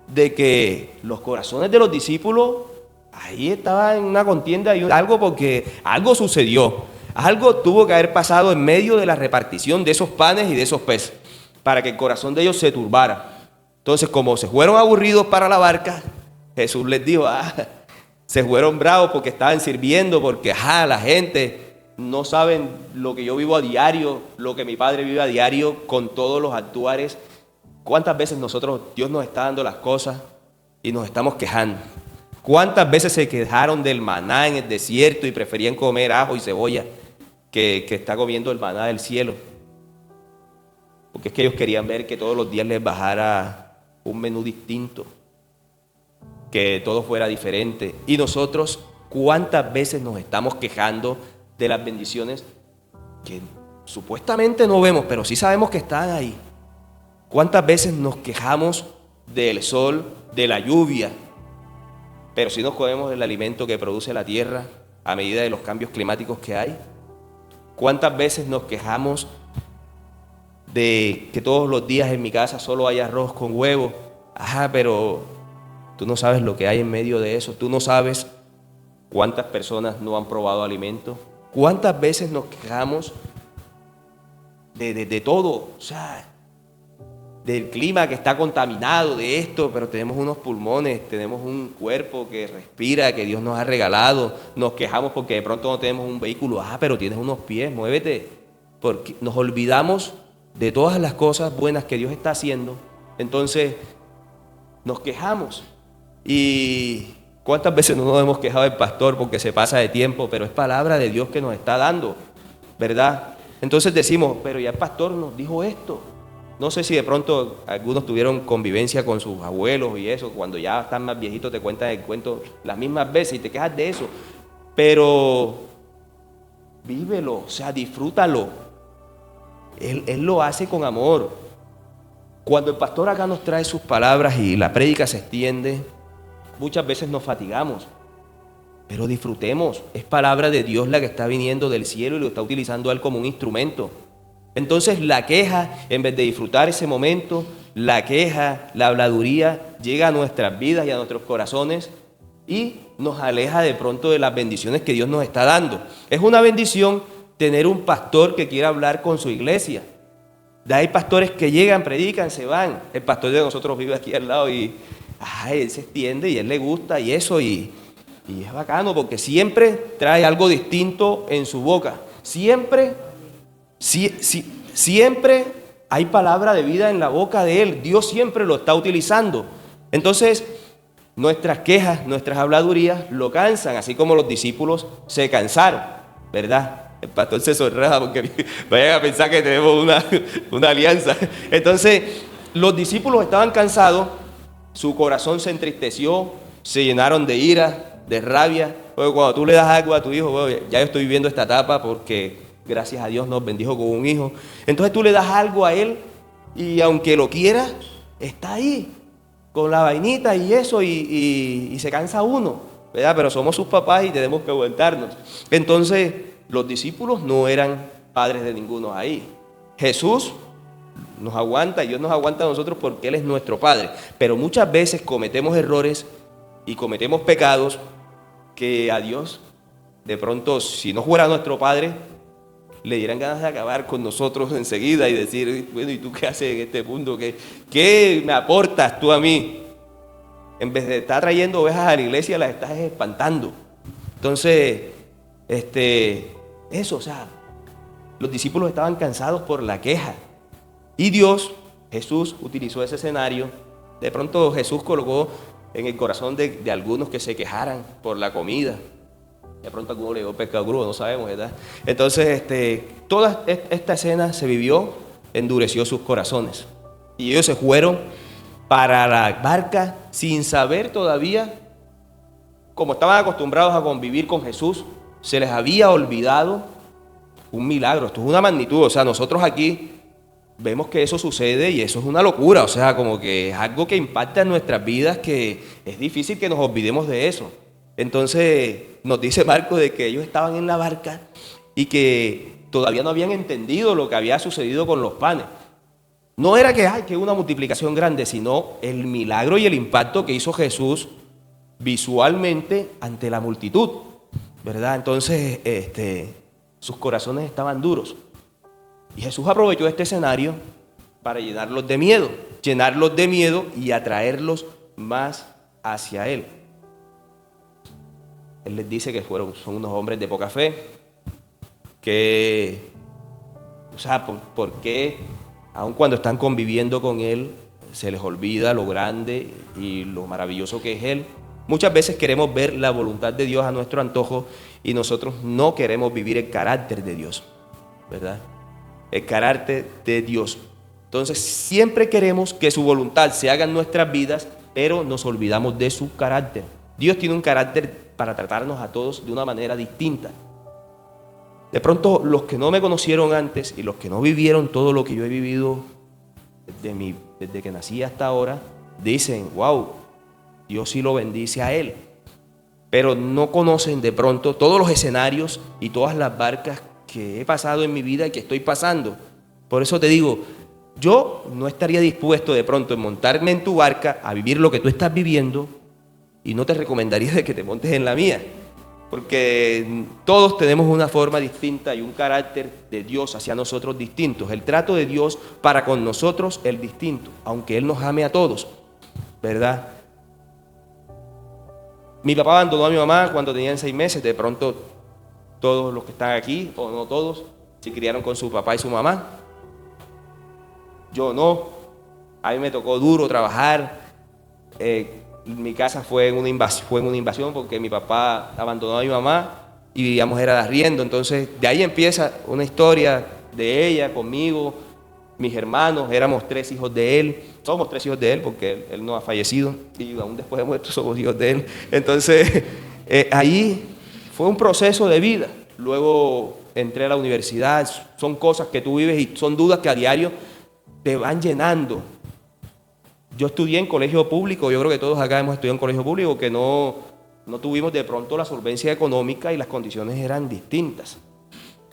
de que los corazones de los discípulos ahí estaba en una contienda y algo, porque algo sucedió. Algo tuvo que haber pasado en medio de la repartición de esos panes y de esos peces para que el corazón de ellos se turbara. Entonces, como se fueron aburridos para la barca, Jesús les dijo, se fueron bravos porque estaban sirviendo, porque la gente no saben lo que yo vivo a diario, lo que mi padre vive a diario con todos los actuares. ¿Cuántas veces Dios nos está dando las cosas y nos estamos quejando? ¿Cuántas veces se quejaron del maná en el desierto y preferían comer ajo y cebolla que está comiendo el maná del cielo? Porque es que ellos querían ver que todos los días les bajara un menú distinto, que todo fuera diferente. Y nosotros, ¿cuántas veces nos estamos quejando de las bendiciones que supuestamente no vemos, pero sí sabemos que están ahí? ¿Cuántas veces nos quejamos del sol, de la lluvia, pero si nos comemos el alimento que produce la tierra a medida de los cambios climáticos que hay? ¿Cuántas veces nos quejamos de que todos los días en mi casa solo hay arroz con huevo? Pero tú no sabes lo que hay en medio de eso. Tú no sabes cuántas personas no han probado alimento. ¿Cuántas veces nos quejamos de todo? del clima que está contaminado, de esto, pero tenemos unos pulmones, tenemos un cuerpo que respira, que Dios nos ha regalado. Nos quejamos porque de pronto no tenemos un vehículo. Pero tienes unos pies, muévete. Porque nos olvidamos de todas las cosas buenas que Dios está haciendo. Entonces nos quejamos. ¿Y cuántas veces no nos hemos quejado del pastor porque se pasa de tiempo? Pero es palabra de Dios que nos está dando, ¿verdad? Entonces decimos, pero ya el pastor nos dijo esto. No sé si de pronto algunos tuvieron convivencia con sus abuelos y eso, cuando ya están más viejitos te cuentan el cuento las mismas veces y te quejas de eso. Pero vívelo, o sea, disfrútalo. Él lo hace con amor. Cuando el pastor acá nos trae sus palabras y la prédica se extiende, muchas veces nos fatigamos. Pero disfrutemos, es palabra de Dios la que está viniendo del cielo y lo está utilizando Él como un instrumento. Entonces la queja, en vez de disfrutar ese momento, la queja, la habladuría, llega a nuestras vidas y a nuestros corazones y nos aleja de pronto de las bendiciones que Dios nos está dando. Es una bendición tener un pastor que quiera hablar con su iglesia. Hay pastores que llegan, predican, se van. El pastor de nosotros vive aquí al lado y él se extiende y a él le gusta y eso y es bacano porque siempre trae algo distinto en su boca. Siempre hay palabra de vida en la boca de él. Dios siempre lo está utilizando. Entonces, nuestras quejas, nuestras habladurías lo cansan, así como los discípulos se cansaron, ¿verdad? El pastor se sonroja porque vayan a pensar que tenemos una alianza. Entonces, los discípulos estaban cansados, su corazón se entristeció, se llenaron de ira, de rabia. Porque cuando tú le das algo a tu hijo, bueno, ya yo estoy viviendo esta etapa porque gracias a Dios nos bendijo con un hijo. Entonces tú le das algo a él y aunque lo quiera, está ahí con la vainita y eso y se cansa uno, ¿verdad? Pero somos sus papás y tenemos que aguantarnos. Entonces los discípulos no eran padres de ninguno ahí. Jesús nos aguanta y Dios nos aguanta a nosotros porque Él es nuestro Padre. Pero muchas veces cometemos errores y cometemos pecados que a Dios, de pronto, si no fuera nuestro Padre, le dieran ganas de acabar con nosotros enseguida y decir, bueno, ¿y tú qué haces en este mundo? ¿Qué me aportas tú a mí? En vez de estar trayendo ovejas a la iglesia, las estás espantando. Entonces, o sea, los discípulos estaban cansados por la queja. Y Dios, Jesús, utilizó ese escenario. De pronto Jesús colocó en el corazón de algunos que se quejaran por la comida. De pronto alguno le dio pescado crudo, no sabemos, ¿verdad? Entonces, toda esta escena se vivió, endureció sus corazones. Y ellos se fueron para la barca sin saber todavía, como estaban acostumbrados a convivir con Jesús, se les había olvidado un milagro. Esto es una magnitud, o sea, nosotros aquí vemos que eso sucede y eso es una locura, o sea, como que es algo que impacta en nuestras vidas, que es difícil que nos olvidemos de eso. Entonces nos dice Marcos de que ellos estaban en la barca y que todavía no habían entendido lo que había sucedido con los panes. No era que una multiplicación grande, sino el milagro y el impacto que hizo Jesús visualmente ante la multitud, ¿verdad? Entonces sus corazones estaban duros. Y Jesús aprovechó este escenario para llenarlos de miedo y atraerlos más hacia Él. Él les dice que son unos hombres de poca fe, que, o sea, ¿por qué, aun cuando están conviviendo con Él, se les olvida lo grande y lo maravilloso que es Él? Muchas veces queremos ver la voluntad de Dios a nuestro antojo y nosotros no queremos vivir el carácter de Dios, ¿verdad? El carácter de Dios. Entonces siempre queremos que su voluntad se haga en nuestras vidas, pero nos olvidamos de su carácter. Dios tiene un carácter para tratarnos a todos de una manera distinta. De pronto los que no me conocieron antes y los que no vivieron todo lo que yo he vivido desde que nací hasta ahora, dicen, wow, Dios sí lo bendice a él. Pero no conocen de pronto todos los escenarios y todas las barcas que he pasado en mi vida y que estoy pasando. Por eso te digo, yo no estaría dispuesto de pronto en montarme en tu barca a vivir lo que tú estás viviendo y no te recomendaría de que te montes en la mía. porque todos tenemos una forma distinta y un carácter de Dios hacia nosotros distintos. El trato de Dios para con nosotros es distinto, aunque Él nos ame a todos, ¿verdad? Mi papá abandonó a mi mamá cuando tenían 6 meses. De pronto todos los que están aquí, o no todos, se criaron con su papá y su mamá. Yo no. A mí me tocó duro trabajar. Mi casa fue en una invasión porque mi papá abandonó a mi mamá y vivíamos era de arriendo. Entonces de ahí empieza una historia de ella conmigo, mis hermanos. Éramos 3 hijos de él. Somos 3 hijos de él porque él no ha fallecido y aún después de muerto somos hijos de él. Entonces ahí fue un proceso de vida. Luego entré a la universidad. Son cosas que tú vives y son dudas que a diario te van llenando. Yo estudié en colegio público. Yo creo que todos acá hemos estudiado en colegio público, que no tuvimos de pronto la solvencia económica y las condiciones eran distintas.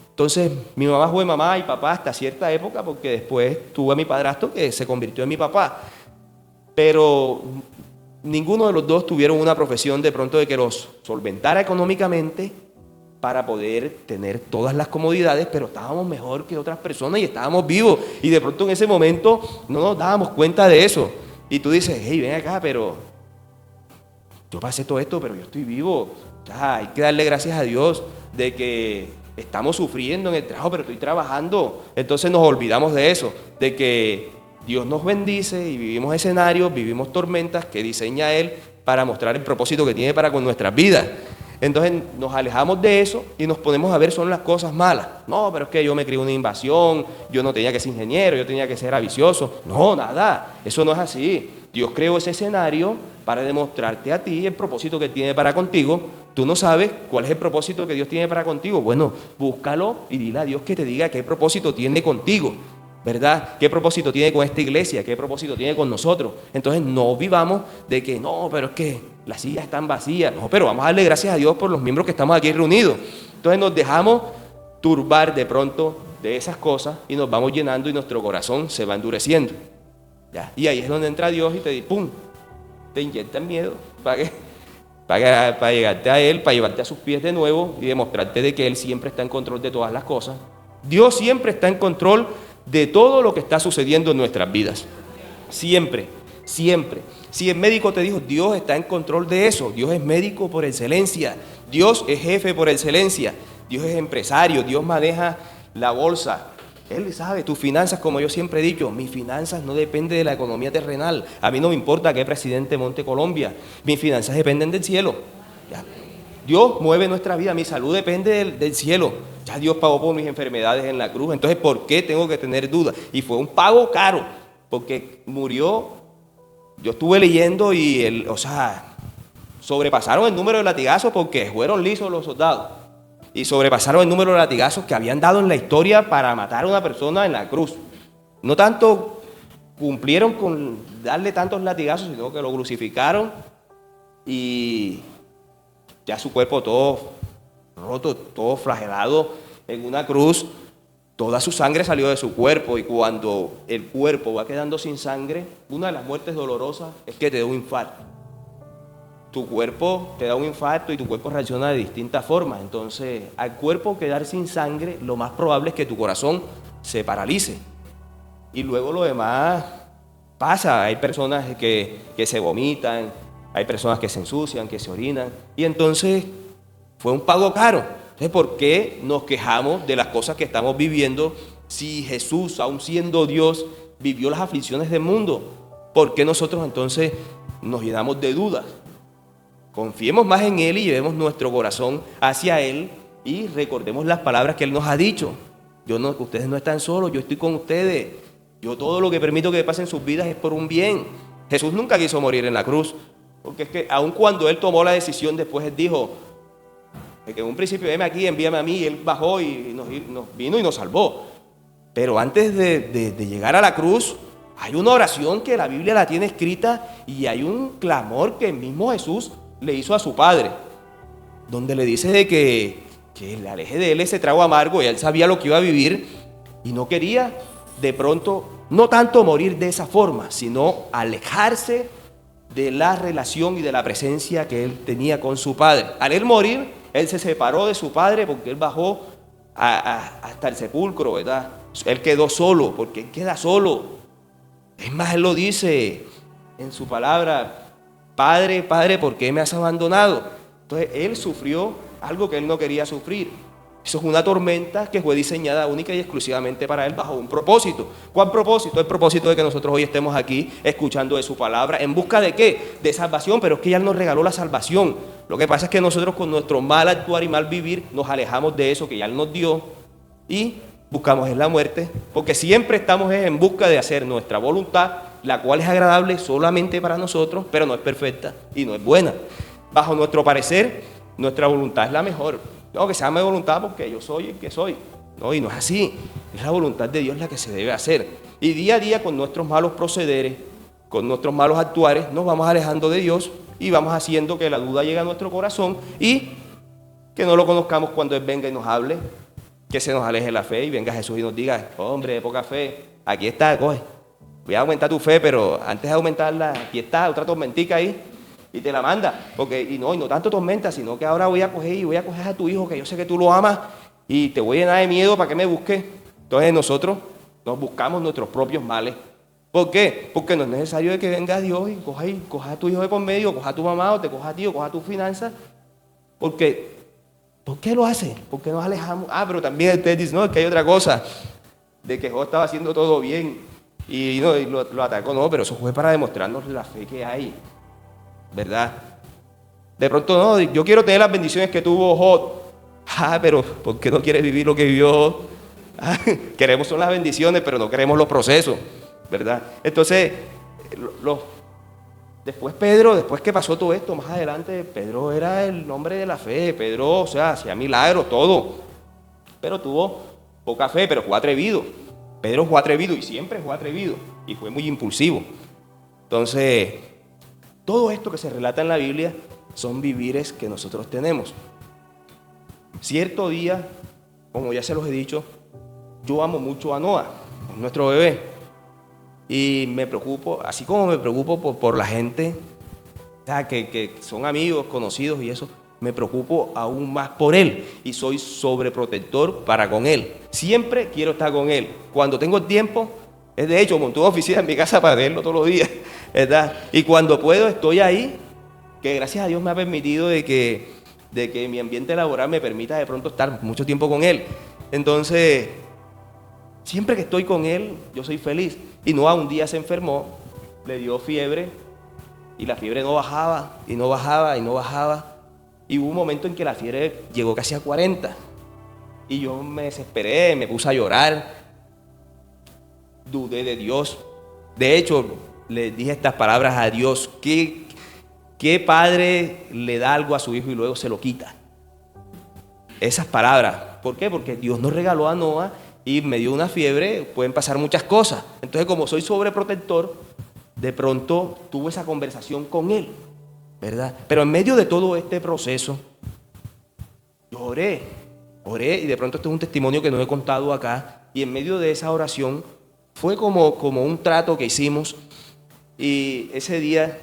Entonces mi mamá fue mamá y papá hasta cierta época, porque después tuve a mi padrastro que se convirtió en mi papá. Pero ninguno de los dos tuvieron una profesión de pronto de que los solventara económicamente para poder tener todas las comodidades, pero estábamos mejor que otras personas y estábamos vivos. Y de pronto en ese momento no nos dábamos cuenta de eso. Y tú dices, hey, ven acá, pero yo pasé todo esto, pero yo estoy vivo. Hay que darle gracias a Dios de que estamos sufriendo en el trabajo, pero estoy trabajando. Entonces nos olvidamos de eso, de que Dios nos bendice y vivimos escenarios, vivimos tormentas que diseña Él para mostrar el propósito que tiene para con nuestras vidas. Entonces nos alejamos de eso y nos ponemos a ver son las cosas malas. No, pero es que yo me crié una invasión, yo no tenía que ser ingeniero, yo tenía que ser ambicioso. No, nada, eso no es así. Dios creó ese escenario para demostrarte a ti el propósito que tiene para contigo. Tú no sabes cuál es el propósito que Dios tiene para contigo. Bueno, búscalo y dile a Dios que te diga qué propósito tiene contigo, ¿verdad? ¿Qué propósito tiene con esta iglesia? ¿Qué propósito tiene con nosotros? Entonces no vivamos de que no, pero es que las sillas están vacías. No, pero vamos a darle gracias a Dios por los miembros que estamos aquí reunidos. Entonces nos dejamos turbar de pronto de esas cosas y nos vamos llenando y nuestro corazón se va endureciendo. ¿Ya? Y ahí es donde entra Dios y te dice, ¡pum!, te inyecta miedo para llegarte a Él, para llevarte a sus pies de nuevo y demostrarte de que Él siempre está en control de todas las cosas. Dios siempre está en control de todo lo que está sucediendo en nuestras vidas. Siempre, siempre. Si el médico te dijo, Dios está en control de eso. Dios es médico por excelencia. Dios es jefe por excelencia. Dios es empresario. Dios maneja la bolsa. Él sabe tus finanzas, como yo siempre he dicho. Mis finanzas no dependen de la economía terrenal. A mí no me importa qué presidente monte Colombia. Mis finanzas dependen del cielo. ¿Ya? Dios mueve nuestra vida. Mi salud depende del cielo. Ya Dios pagó por mis enfermedades en la cruz. Entonces, ¿por qué tengo que tener dudas? Y fue un pago caro, porque murió. Yo estuve leyendo y sobrepasaron el número de latigazos porque fueron lisos los soldados. Y sobrepasaron el número de latigazos que habían dado en la historia para matar a una persona en la cruz. No tanto cumplieron con darle tantos latigazos, sino que lo crucificaron y ya su cuerpo todo roto, todo flagelado en una cruz. Toda su sangre salió de su cuerpo y cuando el cuerpo va quedando sin sangre, una de las muertes dolorosas es que te dé un infarto. Tu cuerpo te da un infarto y tu cuerpo reacciona de distintas formas. Entonces, al cuerpo quedar sin sangre, lo más probable es que tu corazón se paralice. Y luego lo demás pasa. Hay personas que se vomitan, hay personas que se ensucian, que se orinan. Y entonces fue un pago caro. Entonces, ¿por qué nos quejamos de las cosas que estamos viviendo si Jesús, aun siendo Dios, vivió las aflicciones del mundo? ¿Por qué nosotros entonces nos llenamos de dudas? Confiemos más en Él y llevemos nuestro corazón hacia Él y recordemos las palabras que Él nos ha dicho. Ustedes no están solos, yo estoy con ustedes. Yo todo lo que permito que pasen sus vidas es por un bien. Jesús nunca quiso morir en la cruz, porque es que aun cuando Él tomó la decisión, después Él dijo, que en un principio, veme aquí, envíame a mí, y Él bajó y nos vino y nos salvó. Pero antes de llegar a la cruz, hay una oración que la Biblia la tiene escrita y hay un clamor que el mismo Jesús le hizo a su Padre, donde le dice de que le aleje de Él ese trago amargo, y Él sabía lo que iba a vivir y no quería de pronto, no tanto morir de esa forma, sino alejarse de la relación y de la presencia que Él tenía con su Padre. Al Él morir, Él se separó de su padre porque él bajó hasta el sepulcro, ¿verdad? Él quedó solo, porque él queda solo. Es más, él lo dice en su palabra: Padre, Padre, ¿por qué me has abandonado? Entonces él sufrió algo que él no quería sufrir. Eso es una tormenta que fue diseñada única y exclusivamente para él bajo un propósito. ¿Cuál propósito? El propósito de que nosotros hoy estemos aquí escuchando de su palabra. ¿En busca de qué? De salvación, pero es que ya él nos regaló la salvación. Lo que pasa es que nosotros con nuestro mal actuar y mal vivir nos alejamos de eso que ya él nos dio y buscamos en la muerte, porque siempre estamos en busca de hacer nuestra voluntad, la cual es agradable solamente para nosotros, pero no es perfecta y no es buena. Bajo nuestro parecer, nuestra voluntad es la mejor. No, que sea mi voluntad porque yo soy el que soy. No, y no es así. Es la voluntad de Dios la que se debe hacer. Y día a día, con nuestros malos procederes, con nuestros malos actuares, nos vamos alejando de Dios y vamos haciendo que la duda llegue a nuestro corazón y que no lo conozcamos cuando Él venga y nos hable, que se nos aleje la fe y venga Jesús y nos diga: hombre de poca fe, aquí está, coge. Voy a aumentar tu fe, pero antes de aumentarla, aquí está otra tormentica ahí. Y te la manda, y no tanto tormenta, sino que ahora voy a coger a tu hijo, que yo sé que tú lo amas, y te voy a llenar de miedo para que me busques. Entonces nosotros nos buscamos nuestros propios males. ¿Por qué? Porque no es necesario de que venga Dios y coja a tu hijo de por medio, coja a tu mamá, o te coja a ti, o coja a tus finanzas. ¿Por qué lo hace? ¿Por qué nos alejamos? Pero también ustedes dicen: no, es que hay otra cosa, de que Job estaba haciendo todo bien, y lo atacó. No, pero eso fue para demostrarnos la fe que hay, ¿verdad? De pronto, no, yo quiero tener las bendiciones que tuvo Job. Pero ¿por qué no quieres vivir lo que vivió Job? Queremos son las bendiciones, pero no queremos los procesos, ¿verdad? Entonces, después Pedro, después que pasó todo esto, más adelante, Pedro era el hombre de la fe. Pedro, o sea, hacía milagros, todo, pero tuvo poca fe, pero fue atrevido. Pedro fue atrevido y siempre fue atrevido y fue muy impulsivo. Entonces, todo esto que se relata en la Biblia son vivires que nosotros tenemos. Cierto día, como ya se los he dicho, yo amo mucho a Noah, nuestro bebé, y me preocupo, así como me preocupo por la gente, o sea, que son amigos, conocidos y eso, me preocupo aún más por él y soy sobreprotector para con él. Siempre quiero estar con él. Cuando tengo tiempo, de hecho, monté una oficina en mi casa para verlo todos los días, ¿verdad? Y cuando puedo estoy ahí, que gracias a Dios me ha permitido de que mi ambiente laboral me permita de pronto estar mucho tiempo con él. Entonces, siempre que estoy con él, yo soy feliz. Y Noah un día se enfermó, le dio fiebre, y la fiebre no bajaba, y no bajaba, y no bajaba. Y hubo un momento en que la fiebre llegó casi a 40. Y yo me desesperé, me puse a llorar, dudé de Dios. De hecho, le dije estas palabras a Dios: ¿qué padre le da algo a su hijo y luego se lo quita? Esas palabras. ¿Por qué? Porque Dios nos regaló a Noah y me dio una fiebre, pueden pasar muchas cosas. Entonces, como soy sobreprotector, de pronto tuve esa conversación con él, ¿verdad? Pero en medio de todo este proceso, yo oré, y de pronto esto es un testimonio que no he contado acá, y en medio de esa oración fue como un trato que hicimos, y ese día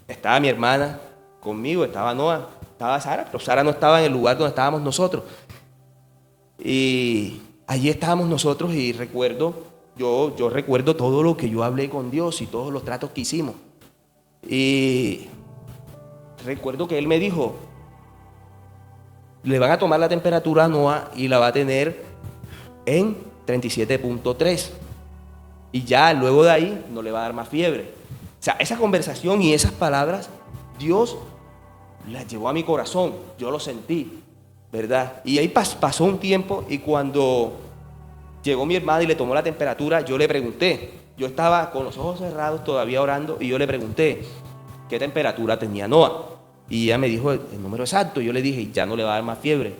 estaba mi hermana conmigo, estaba Noah, estaba Sara, pero Sara no estaba en el lugar donde estábamos nosotros. Y allí estábamos nosotros y yo recuerdo todo lo que yo hablé con Dios y todos los tratos que hicimos. Y recuerdo que Él me dijo: le van a tomar la temperatura a Noah y la va a tener en 37.3. Y ya luego de ahí no le va a dar más fiebre. O sea, esa conversación y esas palabras, Dios las llevó a mi corazón. Yo lo sentí, ¿verdad? Y ahí pasó un tiempo y cuando llegó mi hermana y le tomó la temperatura, yo le pregunté. Yo estaba con los ojos cerrados todavía orando y yo le pregunté qué temperatura tenía Noah. Y ella me dijo el número exacto. Yo le dije: ya no le va a dar más fiebre.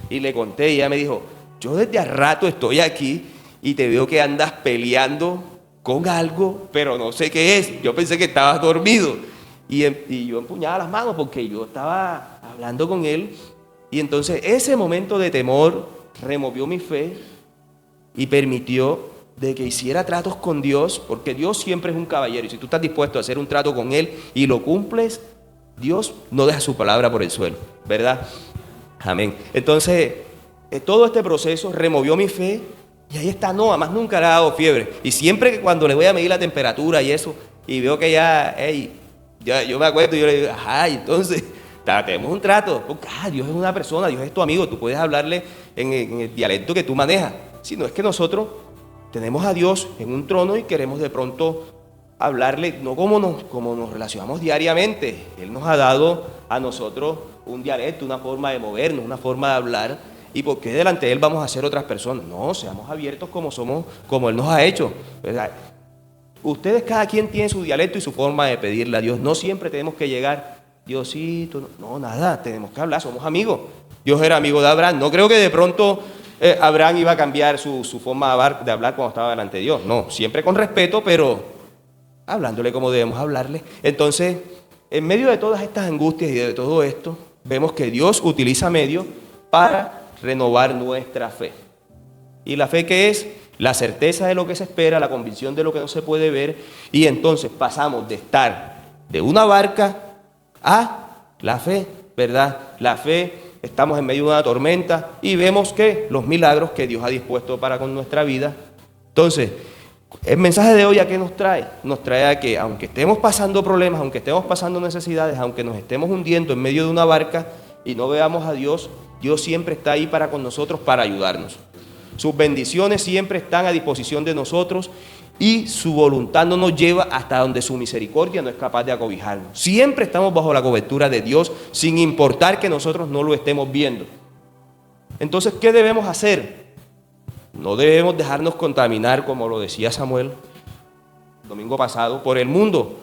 Y le conté y ella me dijo: yo desde hace rato estoy aquí y te veo que andas peleando con algo, pero no sé qué es. Yo pensé que estabas dormido. Y yo empuñaba las manos porque yo estaba hablando con él. Y entonces ese momento de temor removió mi fe y permitió de que hiciera tratos con Dios, porque Dios siempre es un caballero. Y si tú estás dispuesto a hacer un trato con Él y lo cumples, Dios no deja su palabra por el suelo, ¿verdad? Amén. Entonces, todo este proceso removió mi fe y ahí está, no, además nunca le ha dado fiebre. Y siempre que cuando le voy a medir la temperatura y eso, y veo que ya, yo me acuerdo y yo le digo, ajá, y entonces, tenemos un trato. Porque, Dios es una persona, Dios es tu amigo, tú puedes hablarle en el dialecto que tú manejas. Si no es que nosotros tenemos a Dios en un trono y queremos de pronto hablarle, no como nos relacionamos diariamente. Él nos ha dado a nosotros un dialecto, una forma de movernos, una forma de hablar. ¿Y por qué delante de Él vamos a ser otras personas? No, seamos abiertos como somos, como Él nos ha hecho, ¿verdad? Ustedes cada quien tiene su dialecto y su forma de pedirle a Dios. No siempre tenemos que llegar, Diosito, no, nada, tenemos que hablar, somos amigos. Dios era amigo de Abraham. No creo que de pronto Abraham iba a cambiar su forma de hablar cuando estaba delante de Dios. No, siempre con respeto, pero hablándole como debemos hablarle. Entonces, en medio de todas estas angustias y de todo esto, vemos que Dios utiliza medios para renovar nuestra fe. ¿Y la fe qué es? La certeza de lo que se espera, la convicción de lo que no se puede ver. Y entonces pasamos de estar de una barca a la fe, ¿verdad? La fe, estamos en medio de una tormenta y vemos que los milagros que Dios ha dispuesto para con nuestra vida. Entonces, el mensaje de hoy, ¿a qué nos trae? Nos trae a que aunque estemos pasando problemas, aunque estemos pasando necesidades, aunque nos estemos hundiendo en medio de una barca y no veamos a Dios, Dios siempre está ahí para con nosotros, para ayudarnos. Sus bendiciones siempre están a disposición de nosotros y su voluntad no nos lleva hasta donde su misericordia no es capaz de acobijarnos. Siempre estamos bajo la cobertura de Dios, sin importar que nosotros no lo estemos viendo. Entonces, ¿qué debemos hacer? No debemos dejarnos contaminar, como lo decía Samuel el domingo pasado, por el mundo.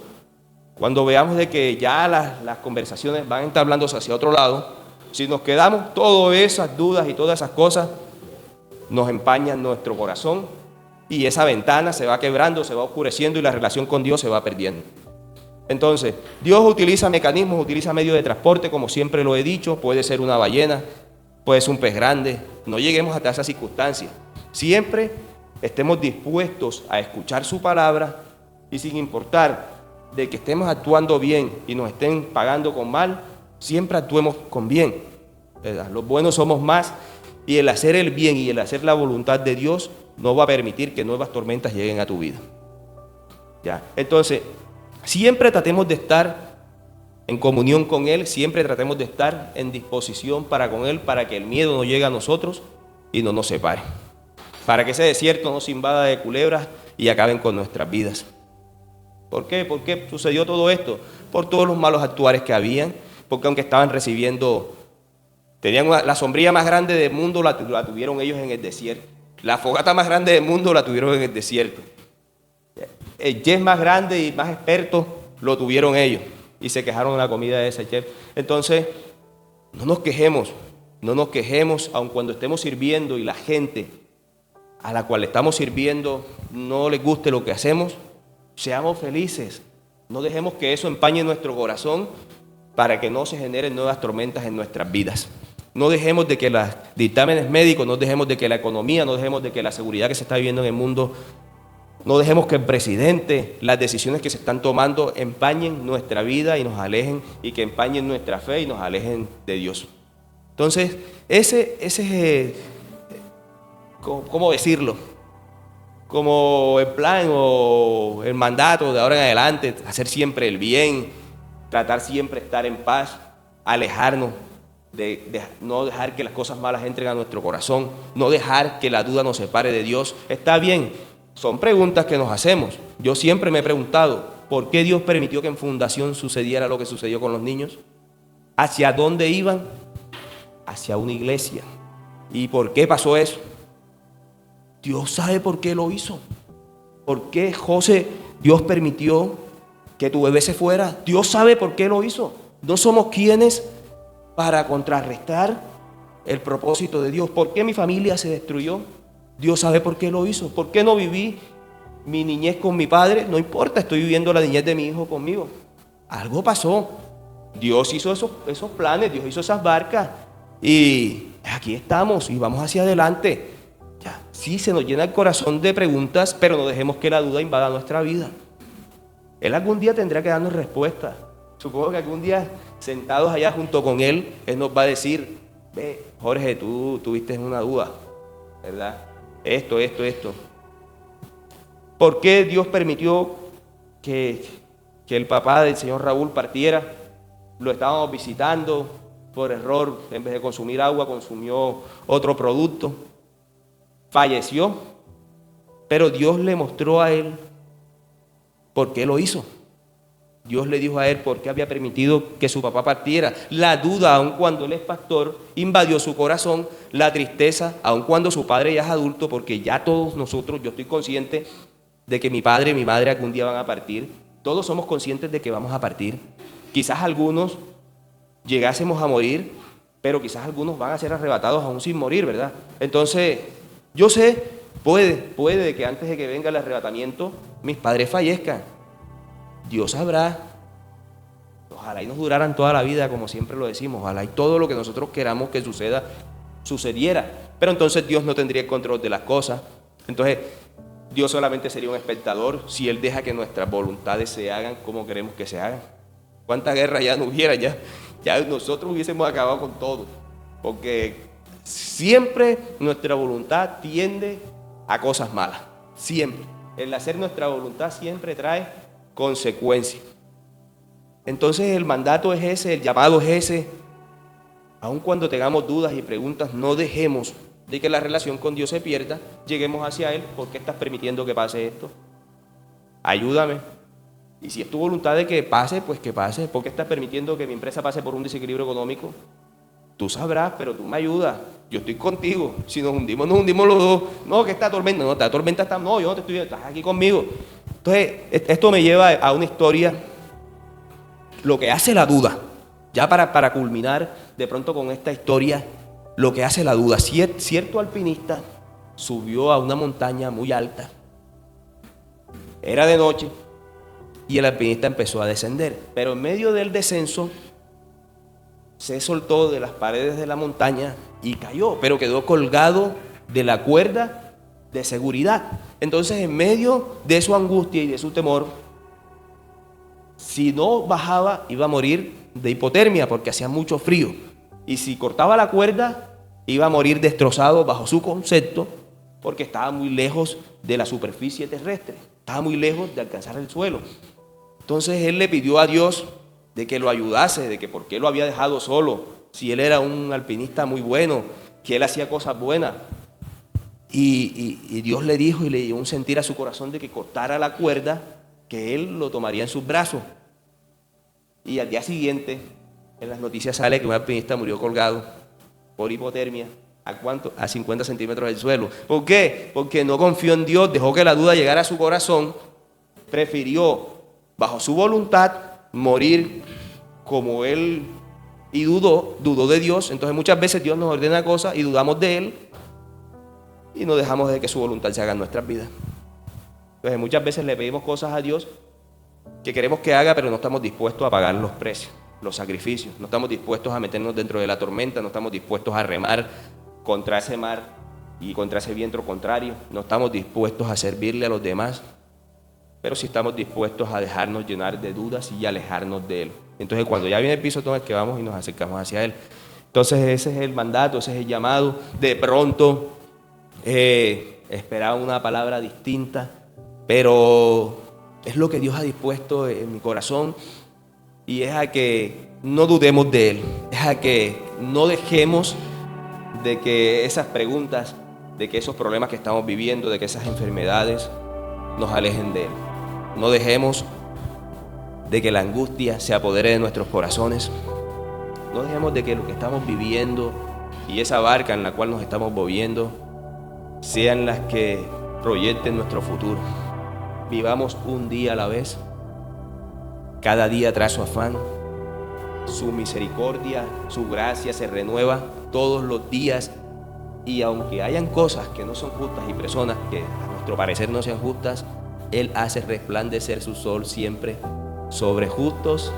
Cuando veamos de que ya las conversaciones van entablándose hacia otro lado, si nos quedamos todas esas dudas y todas esas cosas, nos empañan nuestro corazón y esa ventana se va quebrando, se va oscureciendo y la relación con Dios se va perdiendo. Entonces, Dios utiliza mecanismos, utiliza medios de transporte, como siempre lo he dicho, puede ser una ballena, puede ser un pez grande, no lleguemos hasta esas circunstancias. Siempre estemos dispuestos a escuchar su palabra y sin importar de que estemos actuando bien y nos estén pagando con mal, siempre actuemos con bien, ¿verdad? Los buenos somos más y el hacer el bien y el hacer la voluntad de Dios no va a permitir que nuevas tormentas lleguen a tu vida. ¿Ya? Entonces, siempre tratemos de estar en comunión con Él, siempre tratemos de estar en disposición para con Él, para que el miedo no llegue a nosotros y no nos separe. Para que ese desierto no se invada de culebras y acaben con nuestras vidas. ¿Por qué? ¿Por qué sucedió todo esto? Por todos los malos actuares que habían, porque aunque estaban recibiendo, tenían la sombrilla más grande del mundo, la tuvieron ellos en el desierto. La fogata más grande del mundo la tuvieron en el desierto. El chef más grande y más experto lo tuvieron ellos y se quejaron de la comida de ese chef. Entonces, no nos quejemos aun cuando estemos sirviendo y la gente a la cual estamos sirviendo no les guste lo que hacemos. Seamos felices, no dejemos que eso empañe nuestro corazón para que no se generen nuevas tormentas en nuestras vidas. No dejemos de que los dictámenes médicos, no dejemos de que la economía, no dejemos de que la seguridad que se está viviendo en el mundo, no dejemos que el presidente, las decisiones que se están tomando empañen nuestra vida y nos alejen, y que empañen nuestra fe y nos alejen de Dios. Entonces, ese es, ¿cómo decirlo? Como el plan o el mandato de ahora en adelante, hacer siempre el bien, tratar siempre de estar en paz, alejarnos, no dejar que las cosas malas entren a nuestro corazón, no dejar que la duda nos separe de Dios. Está bien, son preguntas que nos hacemos. Yo siempre me he preguntado, ¿por qué Dios permitió que en Fundación sucediera lo que sucedió con los niños? ¿Hacia dónde iban? Hacia una iglesia. ¿Y por qué pasó eso? Dios sabe por qué lo hizo. ¿Por qué, José, Dios permitió que tu bebé se fuera? Dios sabe por qué lo hizo. No somos quienes para contrarrestar el propósito de Dios. ¿Por qué mi familia se destruyó? Dios sabe por qué lo hizo. ¿Por qué no viví mi niñez con mi padre? No importa, estoy viviendo la niñez de mi hijo conmigo. Algo pasó. Dios hizo esos planes, Dios hizo esas barcas. Y aquí estamos y vamos hacia adelante. Ya, sí, se nos llena el corazón de preguntas, pero no dejemos que la duda invada nuestra vida. Él algún día tendrá que darnos respuesta. Supongo que algún día, sentados allá junto con Él, Él nos va a decir, ve, Jorge, tú tuviste una duda, ¿verdad? Esto. ¿Por qué Dios permitió que el papá del señor Raúl partiera? Lo estábamos visitando por error, en vez de consumir agua, consumió otro producto. Falleció, pero Dios le mostró a él por qué lo hizo. Dios le dijo a él por qué había permitido que su papá partiera. La duda, aun cuando él es pastor, invadió su corazón. La tristeza, aun cuando su padre ya es adulto, porque ya todos nosotros, yo estoy consciente de que mi padre y mi madre algún día van a partir. Todos somos conscientes de que vamos a partir. Quizás algunos llegásemos a morir, pero quizás algunos van a ser arrebatados aún sin morir, ¿verdad? Entonces, yo sé, puede que antes de que venga el arrebatamiento, mis padres fallezcan. Dios sabrá. Ojalá y nos duraran toda la vida, como siempre lo decimos. Ojalá y todo lo que nosotros queramos que suceda, sucediera. Pero entonces Dios no tendría el control de las cosas. Entonces, Dios solamente sería un espectador si Él deja que nuestras voluntades se hagan como queremos que se hagan. ¿Cuánta guerra ya no hubiera? Ya nosotros hubiésemos acabado con todo. Porque siempre nuestra voluntad tiende a cosas malas. Siempre. El hacer nuestra voluntad siempre trae consecuencias. Entonces el mandato es ese, el llamado es ese. Aun cuando tengamos dudas y preguntas, no dejemos de que la relación con Dios se pierda. Lleguemos hacia Él. ¿Por qué estás permitiendo que pase esto? Ayúdame. Y si es tu voluntad de que pase, pues que pase. ¿Por qué estás permitiendo que mi empresa pase por un desequilibrio económico? Tú sabrás, pero tú me ayudas. Yo estoy contigo. Si nos hundimos los dos. No, que esta tormenta, no, esta tormenta está, no, yo no te estoy, estás aquí conmigo. Entonces, esto me lleva a una historia, lo que hace la duda. Ya para culminar de pronto con esta historia, lo que hace la duda. Cierto alpinista subió a una montaña muy alta. Era de noche. Y el alpinista empezó a descender, pero en medio del descenso se soltó de las paredes de la montaña y cayó, pero quedó colgado de la cuerda de seguridad. Entonces, en medio de su angustia y de su temor, si no bajaba, iba a morir de hipotermia porque hacía mucho frío. Y si cortaba la cuerda, iba a morir destrozado bajo su concepto porque estaba muy lejos de la superficie terrestre, estaba muy lejos de alcanzar el suelo. Entonces él le pidió a Dios de que lo ayudase, de que por qué lo había dejado solo, si él era un alpinista muy bueno, que él hacía cosas buenas. Y Dios le dijo y le dio un sentir a su corazón de que cortara la cuerda, que él lo tomaría en sus brazos. Y al día siguiente, en las noticias sale que un alpinista murió colgado por hipotermia. ¿A cuánto? A 50 centímetros del suelo. ¿Por qué? Porque no confió en Dios, dejó que la duda llegara a su corazón, prefirió bajo su voluntad morir como él y dudó de Dios. Entonces muchas veces Dios nos ordena cosas y dudamos de Él y no dejamos de que su voluntad se haga en nuestras vidas. Entonces muchas veces le pedimos cosas a Dios que queremos que haga, pero no estamos dispuestos a pagar los precios, los sacrificios. No estamos dispuestos a meternos dentro de la tormenta, no estamos dispuestos a remar contra ese mar y contra ese viento contrario. No estamos dispuestos a servirle a los demás, pero sí estamos dispuestos a dejarnos llenar de dudas y alejarnos de Él. Entonces cuando ya viene el piso, todo el que vamos y nos acercamos hacia Él. Entonces ese es el mandato, ese es el llamado. De pronto esperaba una palabra distinta, pero es lo que Dios ha dispuesto en mi corazón y es a que no dudemos de Él, es a que no dejemos de que esas preguntas, de que esos problemas que estamos viviendo, de que esas enfermedades nos alejen de Él. No dejemos de que la angustia se apodere de nuestros corazones. No dejemos de que lo que estamos viviendo y esa barca en la cual nos estamos moviendo sean las que proyecten nuestro futuro. Vivamos un día a la vez, cada día trae su afán. Su misericordia, su gracia se renueva todos los días. Y aunque hayan cosas que no son justas y personas que a nuestro parecer no sean justas, Él hace resplandecer su sol siempre sobre justos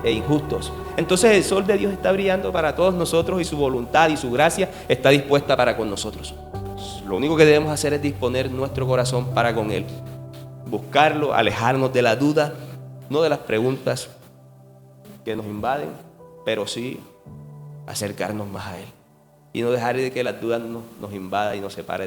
e injustos. Entonces el sol de Dios está brillando para todos nosotros y su voluntad y su gracia está dispuesta para con nosotros. Lo único que debemos hacer es disponer nuestro corazón para con Él. Buscarlo, alejarnos de la duda, no de las preguntas que nos invaden, pero sí acercarnos más a Él. y no dejar de que las dudas nos invadan y nos separe